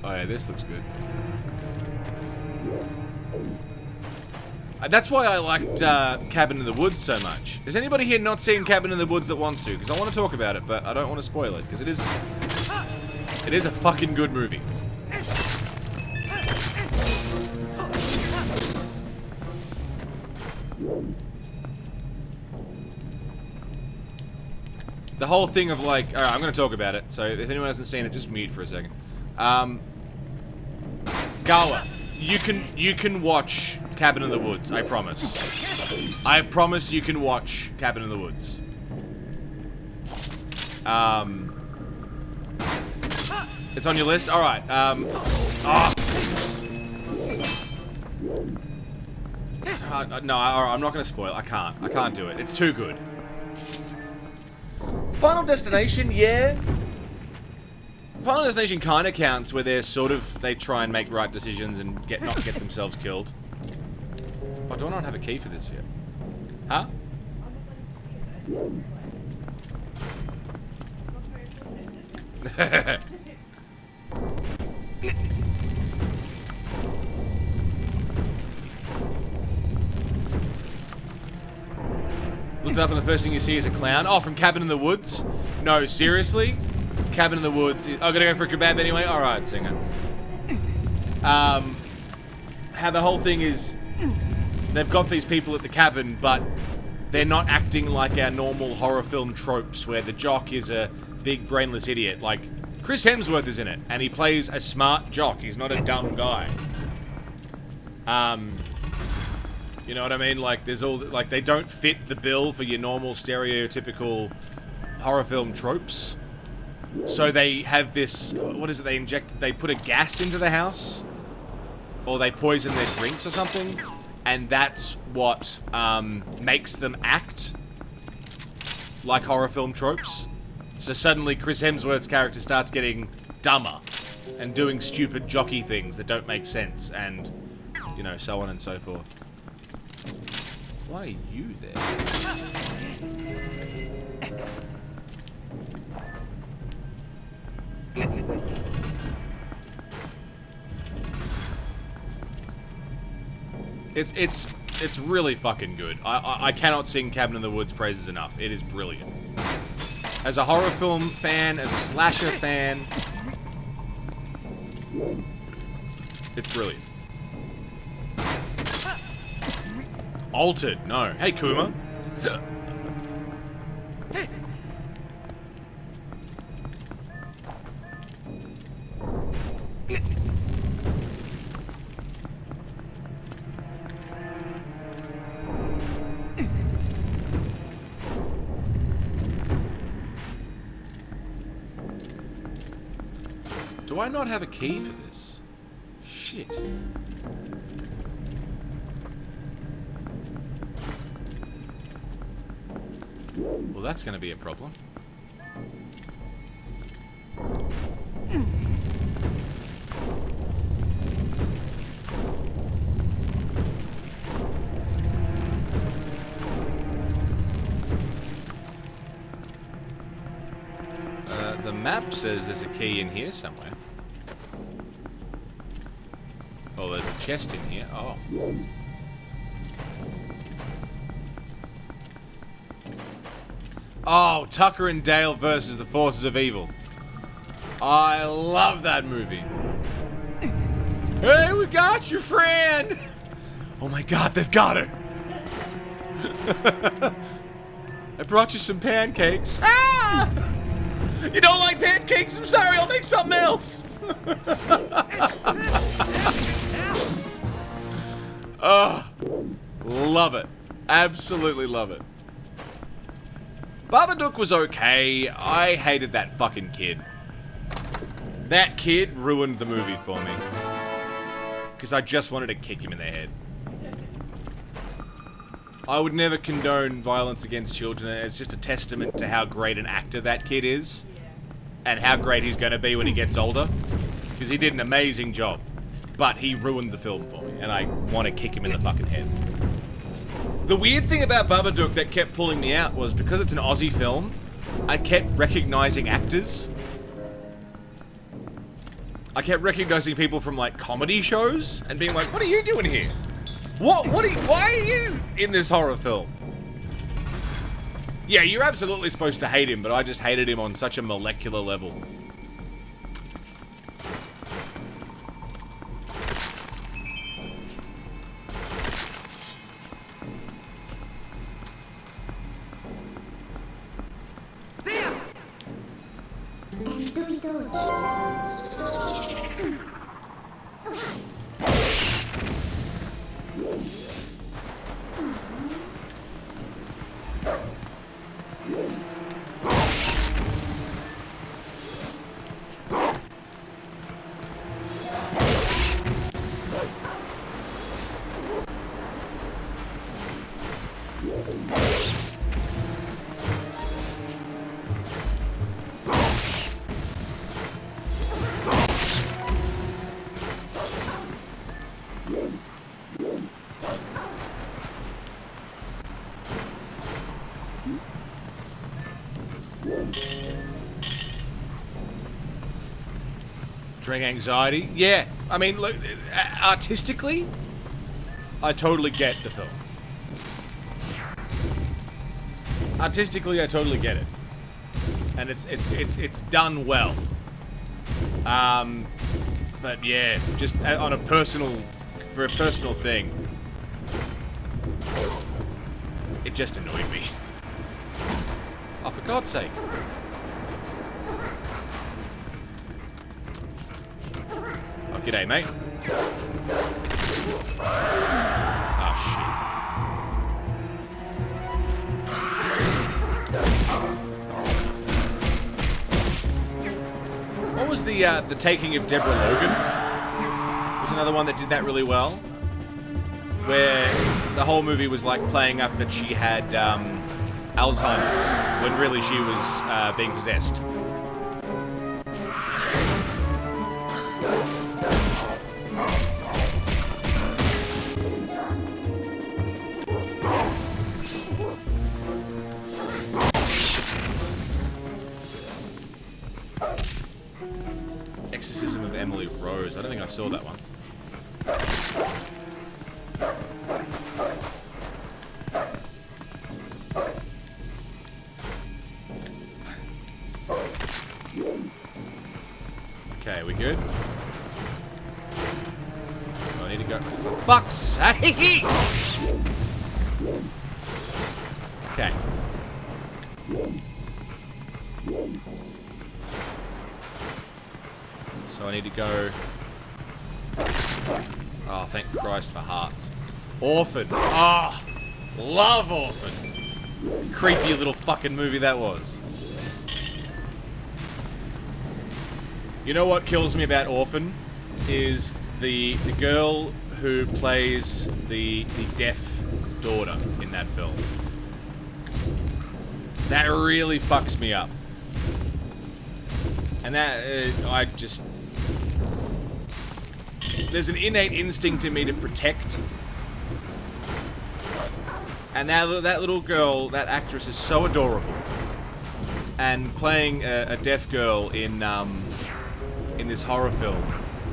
Oh yeah, this looks good. That's why I liked Cabin in the Woods so much. Has anybody here not seen Cabin in the Woods that wants to? Because I want to talk about it, but I don't want to spoil it, because it is a fucking good movie. The whole thing of like, alright, I'm gonna talk about it, so if anyone hasn't seen it, just mute for a second. Gawa, you can watch Cabin in the Woods, I promise. I promise you can watch Cabin in the Woods. It's on your list? Alright, no, I'm not gonna spoil. I can't do it. It's too good. Final Destination, yeah. Final Destination kind of counts where they're sort of, they try and make right decisions and not get themselves killed. Oh, do I not have a key for this yet? Huh? Look it up and the first thing you see is a clown. Oh, from Cabin in the Woods? No, seriously? Cabin in the Woods. Oh, gonna go for a kebab anyway? Alright, singer. How the whole thing is, they've got these people at the cabin, but they're not acting like our normal horror film tropes where the jock is a big brainless idiot. Like, Chris Hemsworth is in it, and he plays a smart jock. He's not a dumb guy. You know what I mean? Like, there's all, like, they don't fit the bill for your normal stereotypical horror film tropes. So they have this, what is it, they put a gas into the house? Or they poison their drinks or something? And that's what, makes them act like horror film tropes. So suddenly Chris Hemsworth's character starts getting dumber and doing stupid jockey things that don't make sense and, you know, so on and so forth. Why are you there? It's really fucking good. I cannot sing Cabin in the Woods praises enough. It is brilliant. As a horror film fan, as a slasher fan, it's brilliant. Altered, no. Hey, Kuma. Do I not have a key for this? Shit. Well, that's gonna be a problem. The map says there's a key in here somewhere. Oh, there's a chest in here. Oh. Oh, Tucker and Dale versus the Forces of Evil. I love that movie. Hey, we got your friend! Oh my god, they've got her! I brought you some pancakes. Ah! You don't like pancakes? I'm sorry, I'll make something else! Oh, love it. Absolutely love it. Babadook was okay. I hated that fucking kid. That kid ruined the movie for me. Because I just wanted to kick him in the head. I would never condone violence against children. It's just a testament to how great an actor that kid is. And how great he's going to be when he gets older. Because he did an amazing job. But he ruined the film for me. And I want to kick him in the fucking head. The weird thing about Babadook that kept pulling me out was because it's an Aussie film, I kept recognizing actors. I kept recognizing people from like comedy shows and being like, what are you doing here? Why are you in this horror film? Yeah, you're absolutely supposed to hate him, but I just hated him on such a molecular level. Drink anxiety? Yeah. I mean, look, artistically, I totally get the film. Artistically, I totally get it. And it's done well. But yeah, just on a personal, for a personal thing, it just annoyed me. Oh, for God's sake. Oh, g'day, mate. Oh, shit. What was the Taking of Deborah Logan? Was another one that did that really well. Where the whole movie was like playing up that she had Alzheimer's, when really she was being possessed. Exorcism of Emily Rose. I don't think I saw that one. Okay, we good? I need to go. For fuck's sake! Okay. So I need to go. Oh, thank Christ for hearts. Orphan. Ah, oh, love Orphan. Creepy little fucking movie that was. You know what kills me about Orphan is the girl who plays the deaf daughter in that film. That really fucks me up. And that I just. There's an innate instinct in me to protect. And that little girl, that actress is so adorable. And playing a deaf girl in this horror film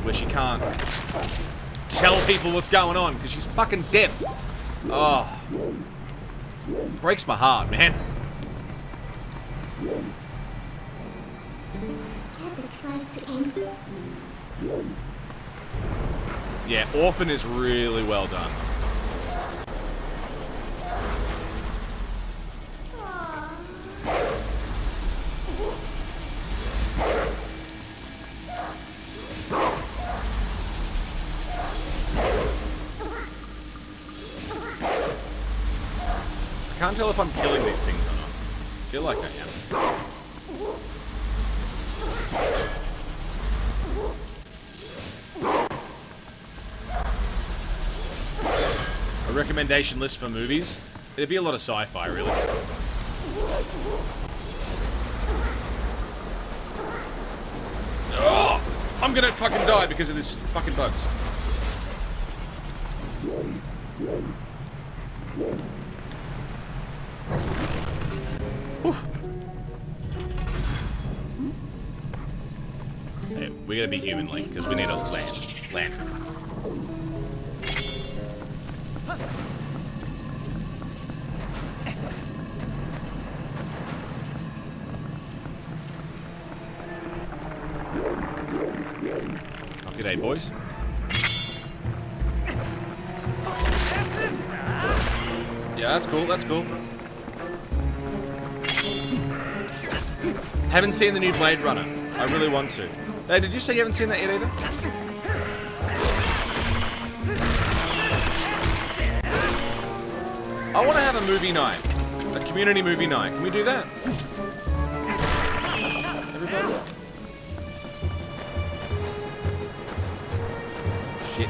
where she can't tell people what's going on because she's fucking deaf. Oh. Breaks my heart, man. Yeah, Orphan is really well done. I can't tell if I'm killing these things or not. I feel like I am. A recommendation list for movies? It'd be a lot of sci-fi, really. Oh, I'm gonna fucking die because of this fucking bugs. Whew. Hey, we gotta be human, Link, because we need a lantern. Oh, g'day, boys. Yeah, that's cool, that's cool. Haven't seen the new Blade Runner. I really want to. Hey, did you say you haven't seen that yet either? I want to have a movie night. A community movie night. Can we do that? Everybody? Shit.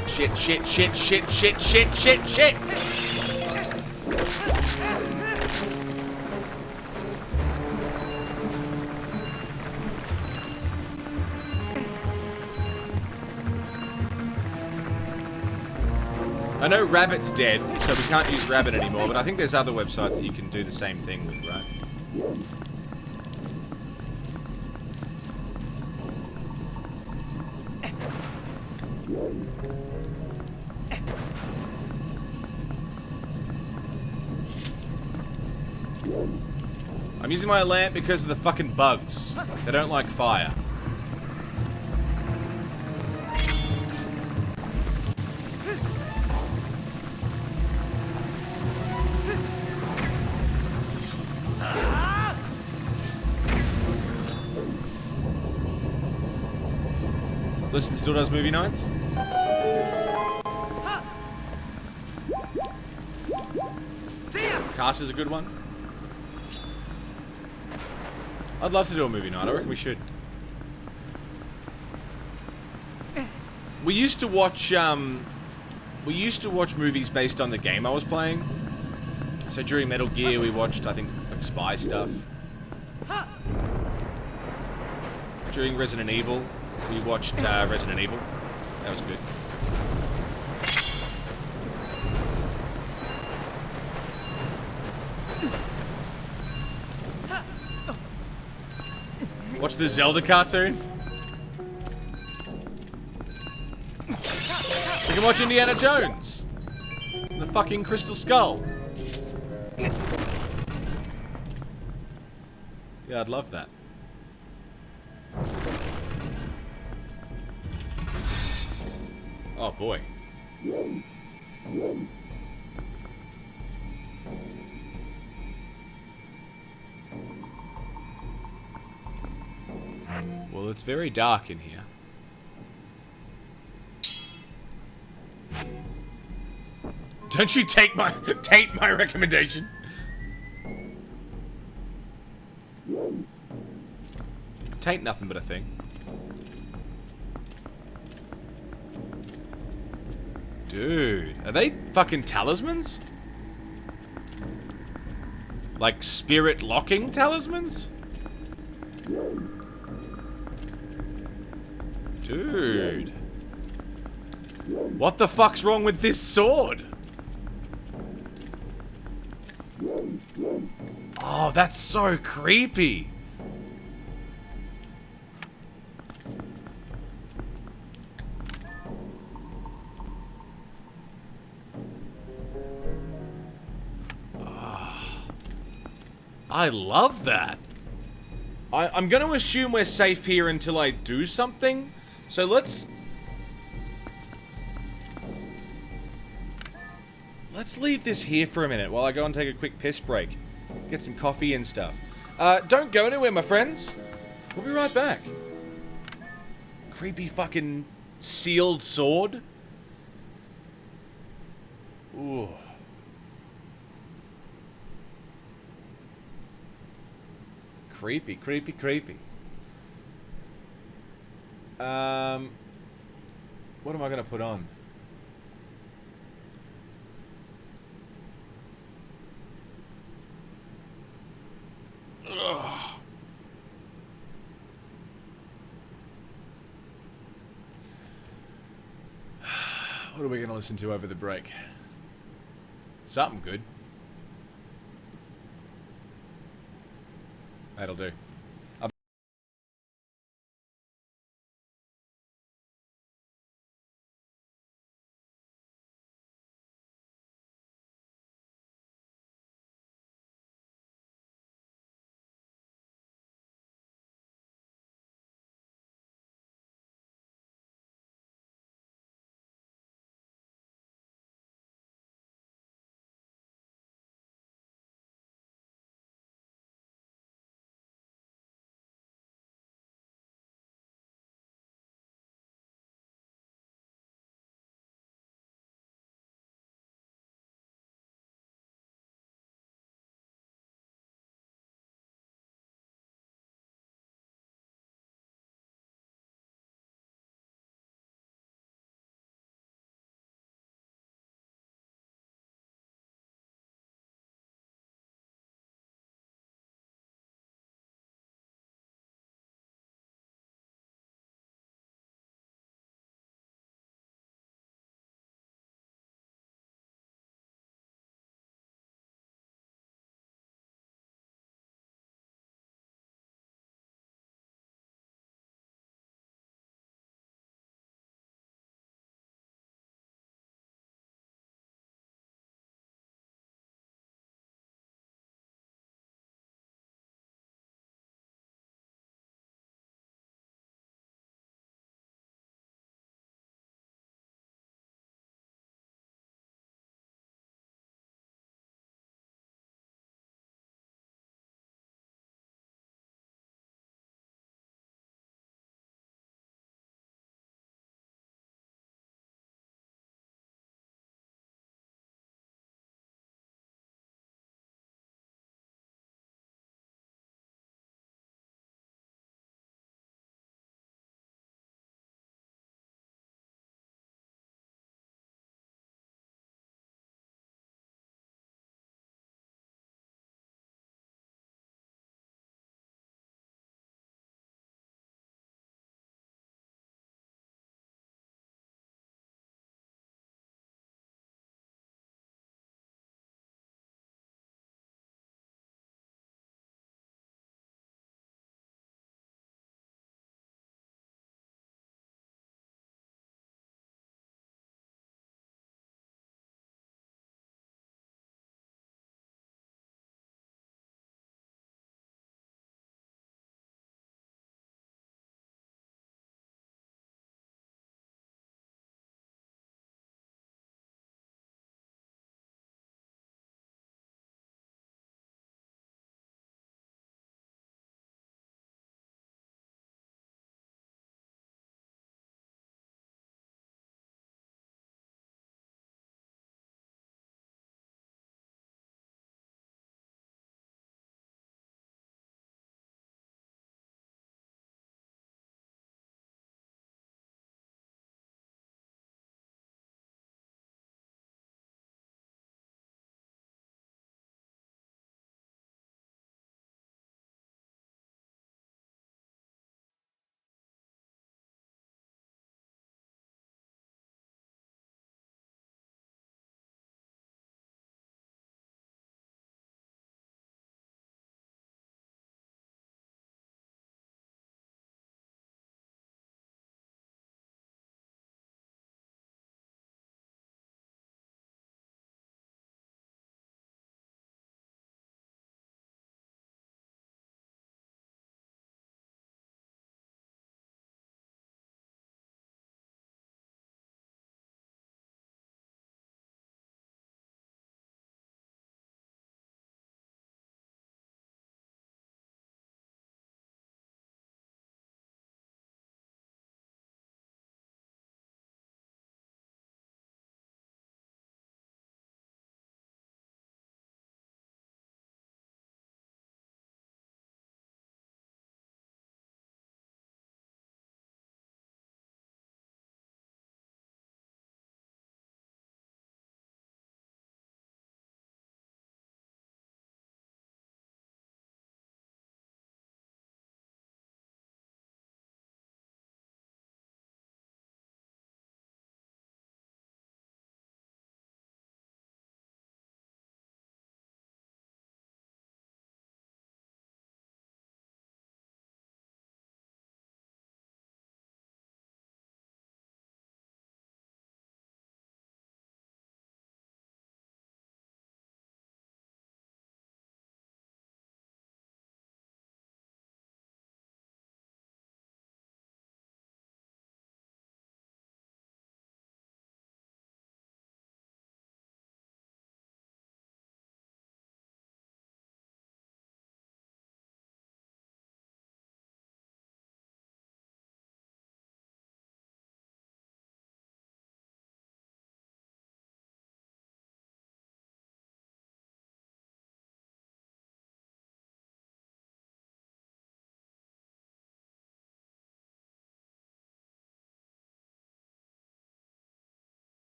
I know Rabbit's dead, so we can't use Rabbit anymore, but I think there's other websites that you can do the same thing with, right? I'm using my lamp because of the fucking bugs. They don't like fire. Listen still does movie nights? Cast is a good one. I'd love to do a movie night. I reckon we should. We used to watch movies based on the game I was playing. So during Metal Gear we watched, I think, like spy stuff. During Resident Evil we watched Resident Evil. That was good. Watch the Zelda cartoon. You can watch Indiana Jones. The fucking Crystal Skull. Yeah, I'd love that. Oh boy. Well, it's very dark in here. Don't you take my recommendation. Tain't nothing but a thing. Dude, are they fucking talismans? Like spirit locking talismans? Dude. What the fuck's wrong with this sword? Oh, that's so creepy. I love that. I'm going to assume we're safe here until I do something. So let's leave this here for a minute while I go and take a quick piss break. Get some coffee and stuff. Don't go anywhere, my friends. We'll be right back. Creepy fucking sealed sword. Ooh. Creepy, creepy, creepy. What am I gonna put on? Ugh. What are we gonna listen to over the break? Something good. That'll do.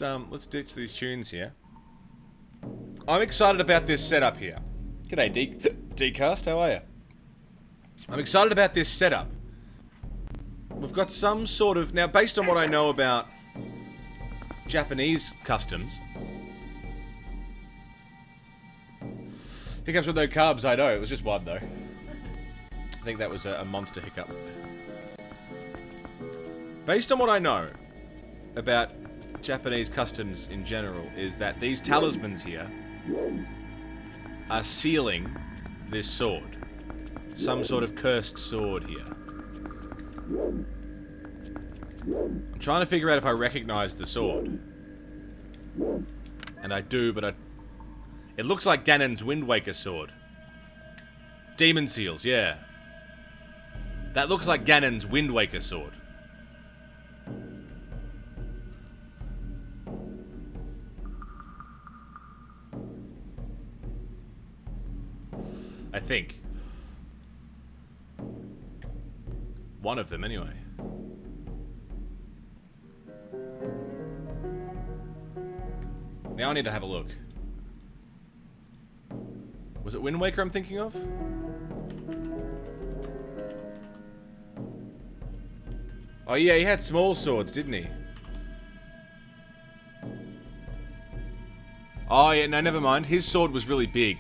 Let's ditch these tunes here. I'm excited about this setup here. G'day, Dcast, how are you? I'm excited about this setup. We've got some sort of... Now, based on what I know about Japanese customs... Hiccups with no carbs, I know. It was just one, though. I think that was a monster hiccup. Based on what I know about Japanese customs in general, is that these talismans here are sealing this sword. Some sort of cursed sword here. I'm trying to figure out if I recognize the sword. And I do, but it looks like Ganon's Wind Waker sword. Demon Seals, yeah. That looks like Ganon's Wind Waker sword. I think. One of them, anyway. Now I need to have a look. Was it Wind Waker I'm thinking of? Oh yeah, he had small swords, didn't he? Oh yeah, no, never mind. His sword was really big.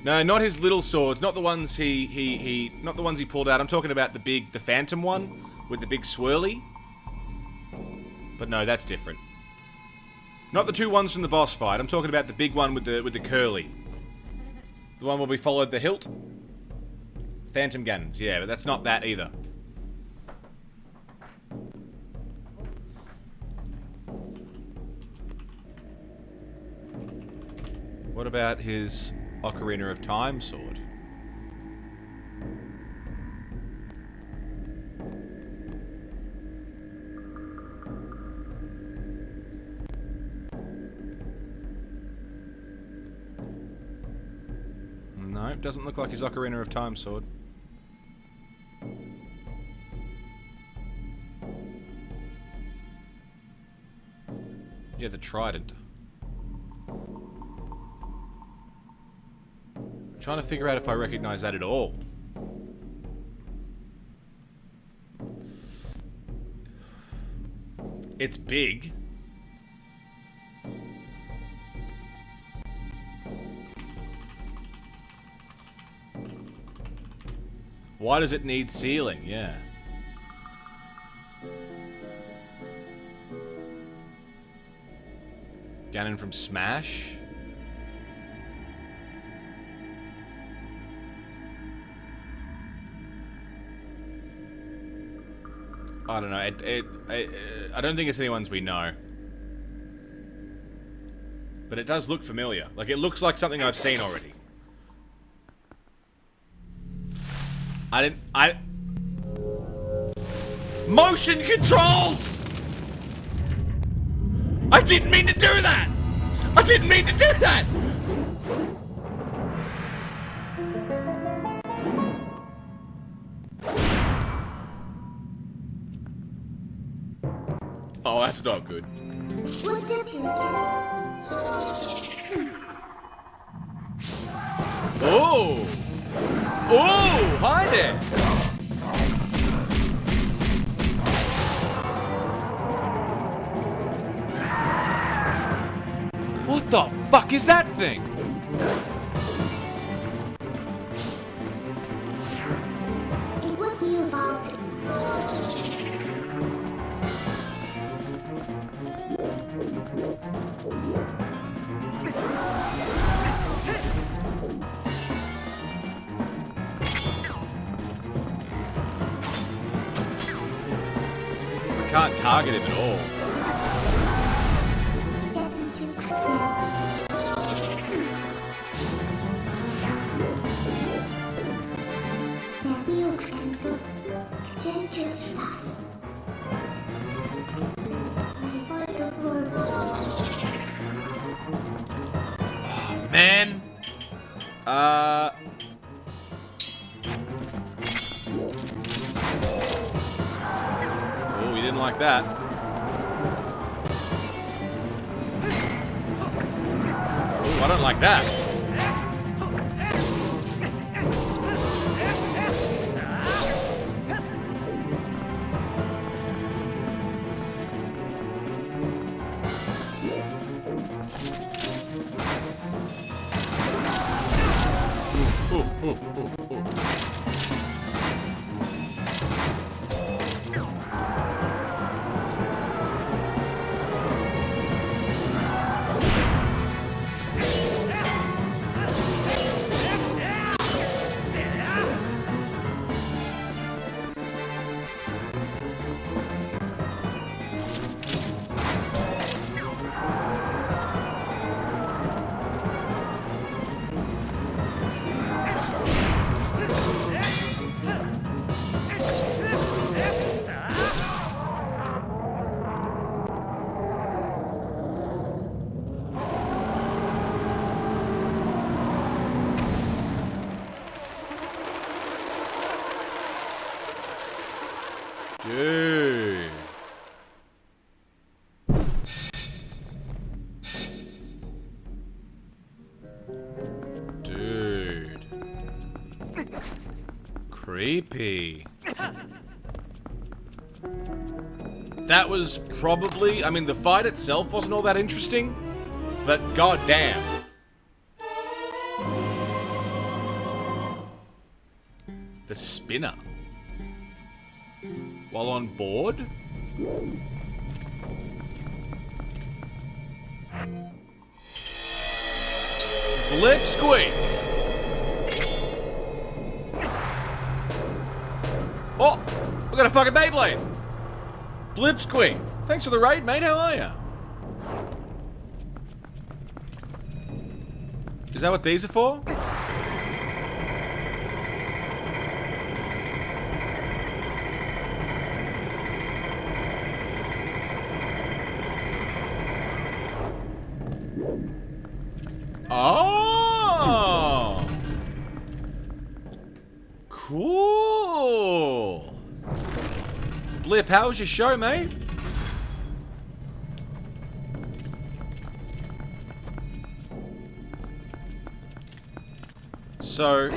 No, not his little swords, not the ones not the ones he pulled out. I'm talking about the phantom one with the big swirly. But no, that's different. Not the two ones from the boss fight. I'm talking about the big one with the curly. The one where we followed the hilt. Phantom Ganons, yeah, but that's not that either. What about his Ocarina of Time sword? No, doesn't look like his Ocarina of Time sword. Yeah, the trident. I'm trying to figure out if I recognize that at all. It's big. Why does it need sealing? Yeah. Ganon from Smash? I don't know. I don't think it's anyone's we know. But it does look familiar. Like, it looks like something I've seen already. Motion controls! I didn't mean to do that! I didn't mean to do that! Oh, that's not good. Oh! Oh! Hi there! What the fuck is that thing? It would be about I can't target him at all. Man. Oh, you didn't like that. I don't like that. Dude. Dude. Creepy. That was probably... I mean, the fight itself wasn't all that interesting, but goddamn. The spinner. While on board? Blip squeak! Oh! We got a fucking Beyblade! Blip squeak! Thanks for the raid, mate. How are ya? Is that what these are for? Oh! Cool! Blip, how was your show, mate? So...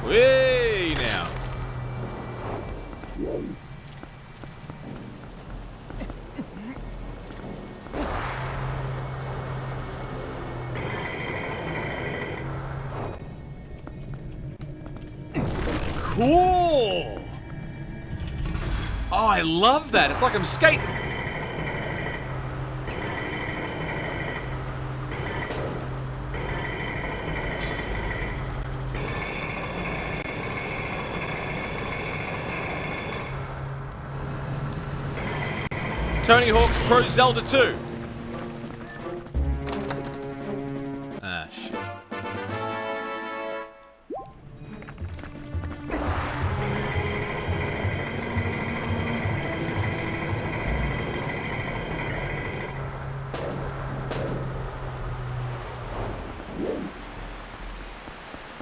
Way now. Cool. Oh, I love that. It's like I'm skating. Tony Hawk's Pro Zelda 2. Ah, shit.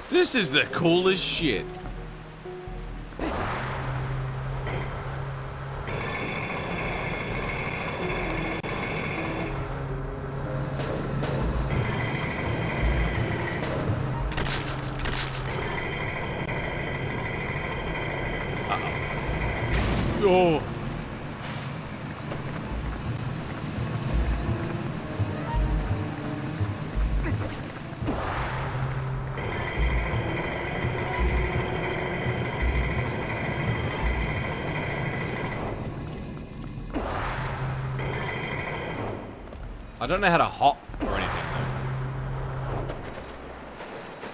This is the coolest shit. Oh. I don't know how to hop or anything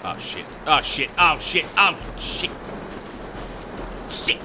though. Oh shit. Oh shit. Oh shit. Oh shit. Shit.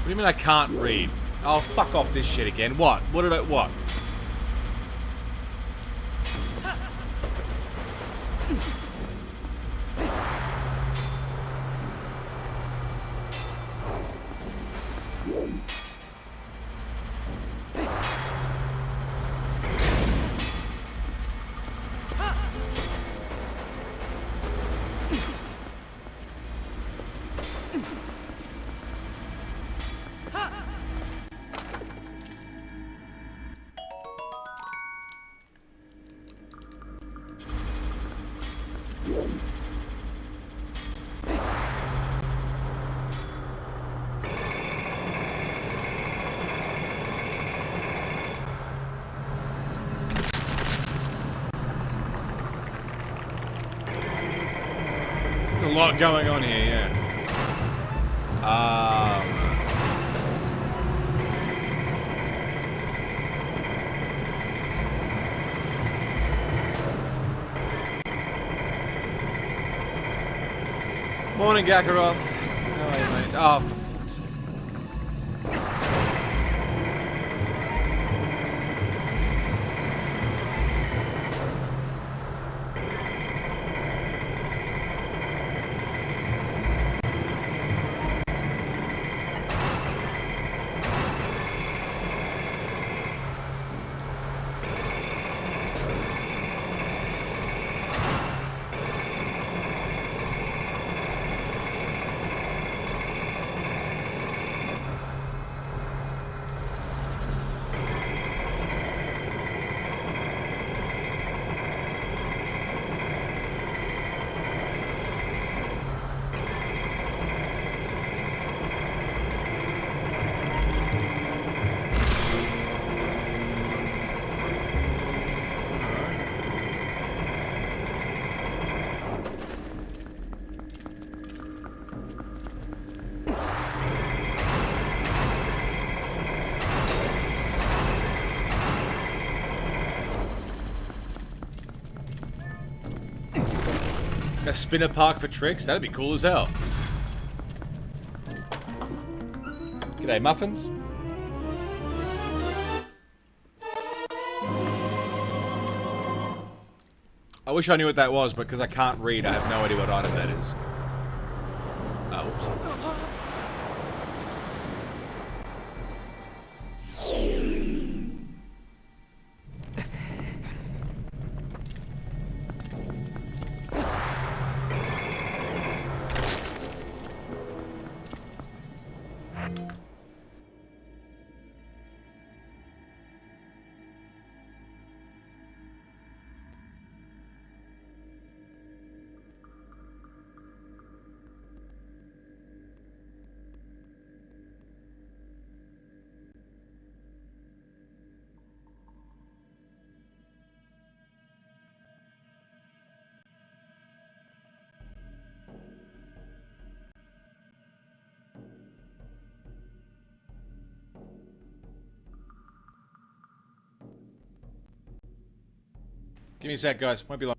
do you mean I can't read? Oh, fuck off this shit again. What? What did I... What? There's a lot going on here, yeah. Morning, Gakaroth. How are you, mate? Oh, for fuck's sake. A spinner park for tricks? That'd be cool as hell. G'day, muffins. I wish I knew what that was, but because I can't read, I have no idea what item that is. Oh, oops. Give me a sec, guys. Won't be long.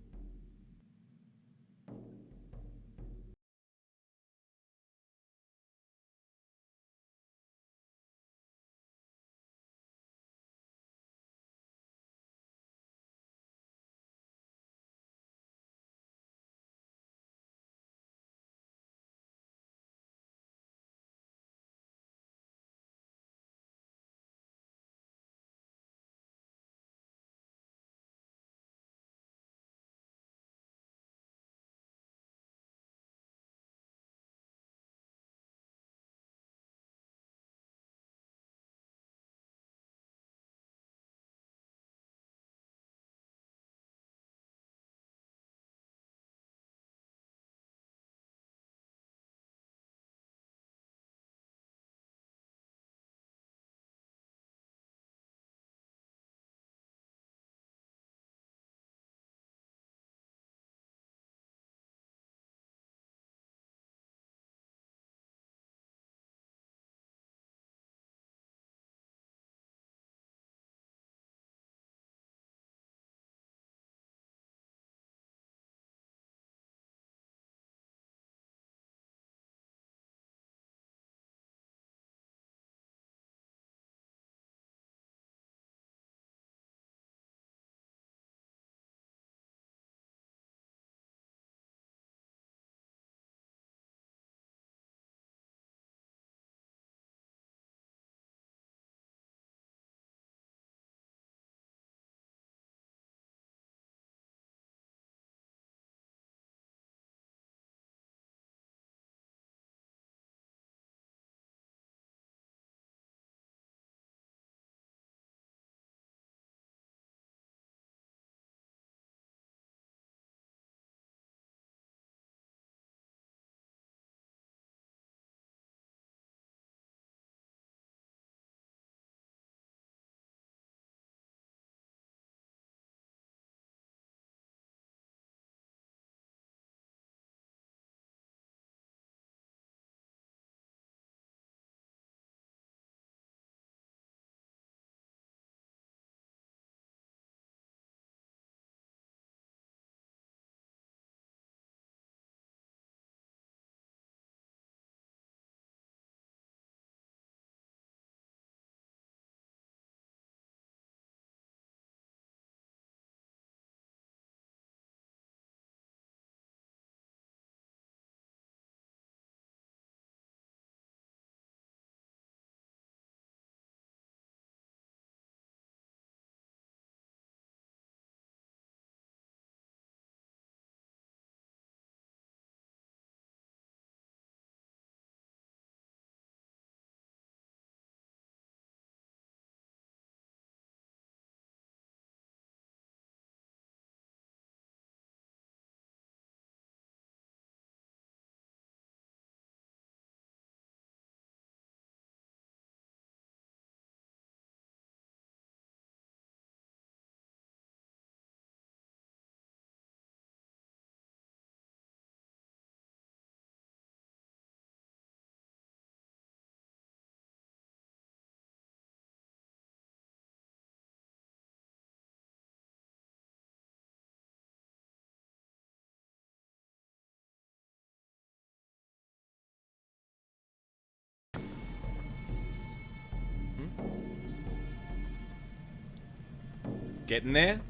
Getting there?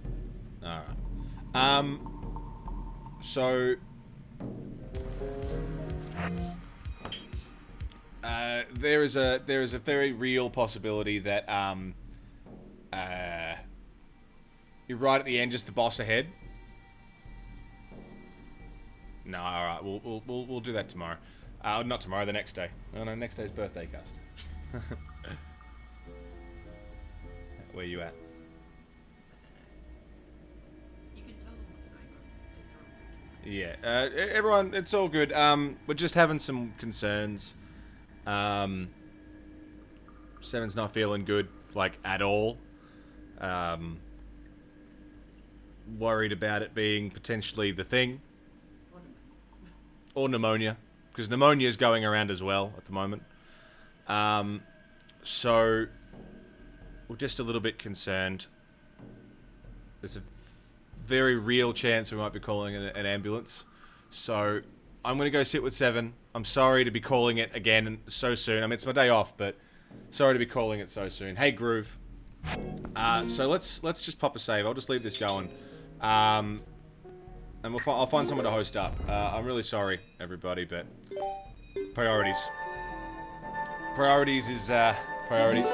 Alright. So... there is a very real possibility that, you're right at the end, just the boss ahead. No, alright, we'll do that tomorrow. Not tomorrow, the next day. Oh no, next day's birthday cast. Where you at? You can tell them what's going on. Yeah, everyone, it's all good. We're just having some concerns. Seven's not feeling good, like, at all. Worried about it being potentially the thing. Or pneumonia. Because pneumonia is going around as well at the moment. So, we're just a little bit concerned. There's a very real chance we might be calling an ambulance. So, I'm going to go sit with Seven. I'm sorry to be calling it again so soon. I mean, it's my day off, but sorry to be calling it so soon. Hey, Groove. So let's just pop a save. I'll just leave this going. And I'll find someone to host up. I'm really sorry, everybody, but priorities. Priorities is priorities.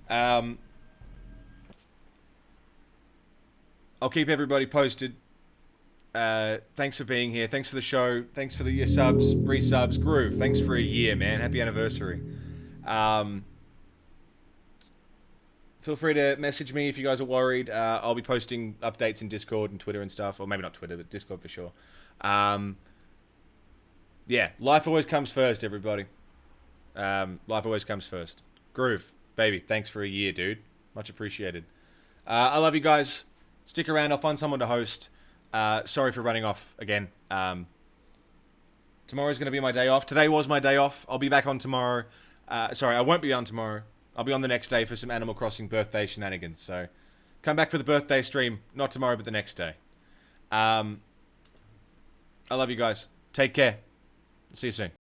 I'll keep everybody posted. Thanks for being here. Thanks for the show. Thanks for your subs, resubs. Groove, thanks for a year, man. Happy anniversary. Feel free to message me if you guys are worried. I'll be posting updates in Discord and Twitter and stuff. Or maybe not Twitter, but Discord for sure. Yeah, life always comes first, everybody. Life always comes first. Groove, baby, thanks for a year, dude. Much appreciated. I love you guys. Stick around. I'll find someone to host. Sorry for running off again. Tomorrow's going to be my day off. Today was my day off. I'll be back on tomorrow. Sorry, I won't be on tomorrow. I'll be on the next day for some Animal Crossing birthday shenanigans. So, come back for the birthday stream. Not tomorrow, but the next day. I love you guys. Take care. See you soon.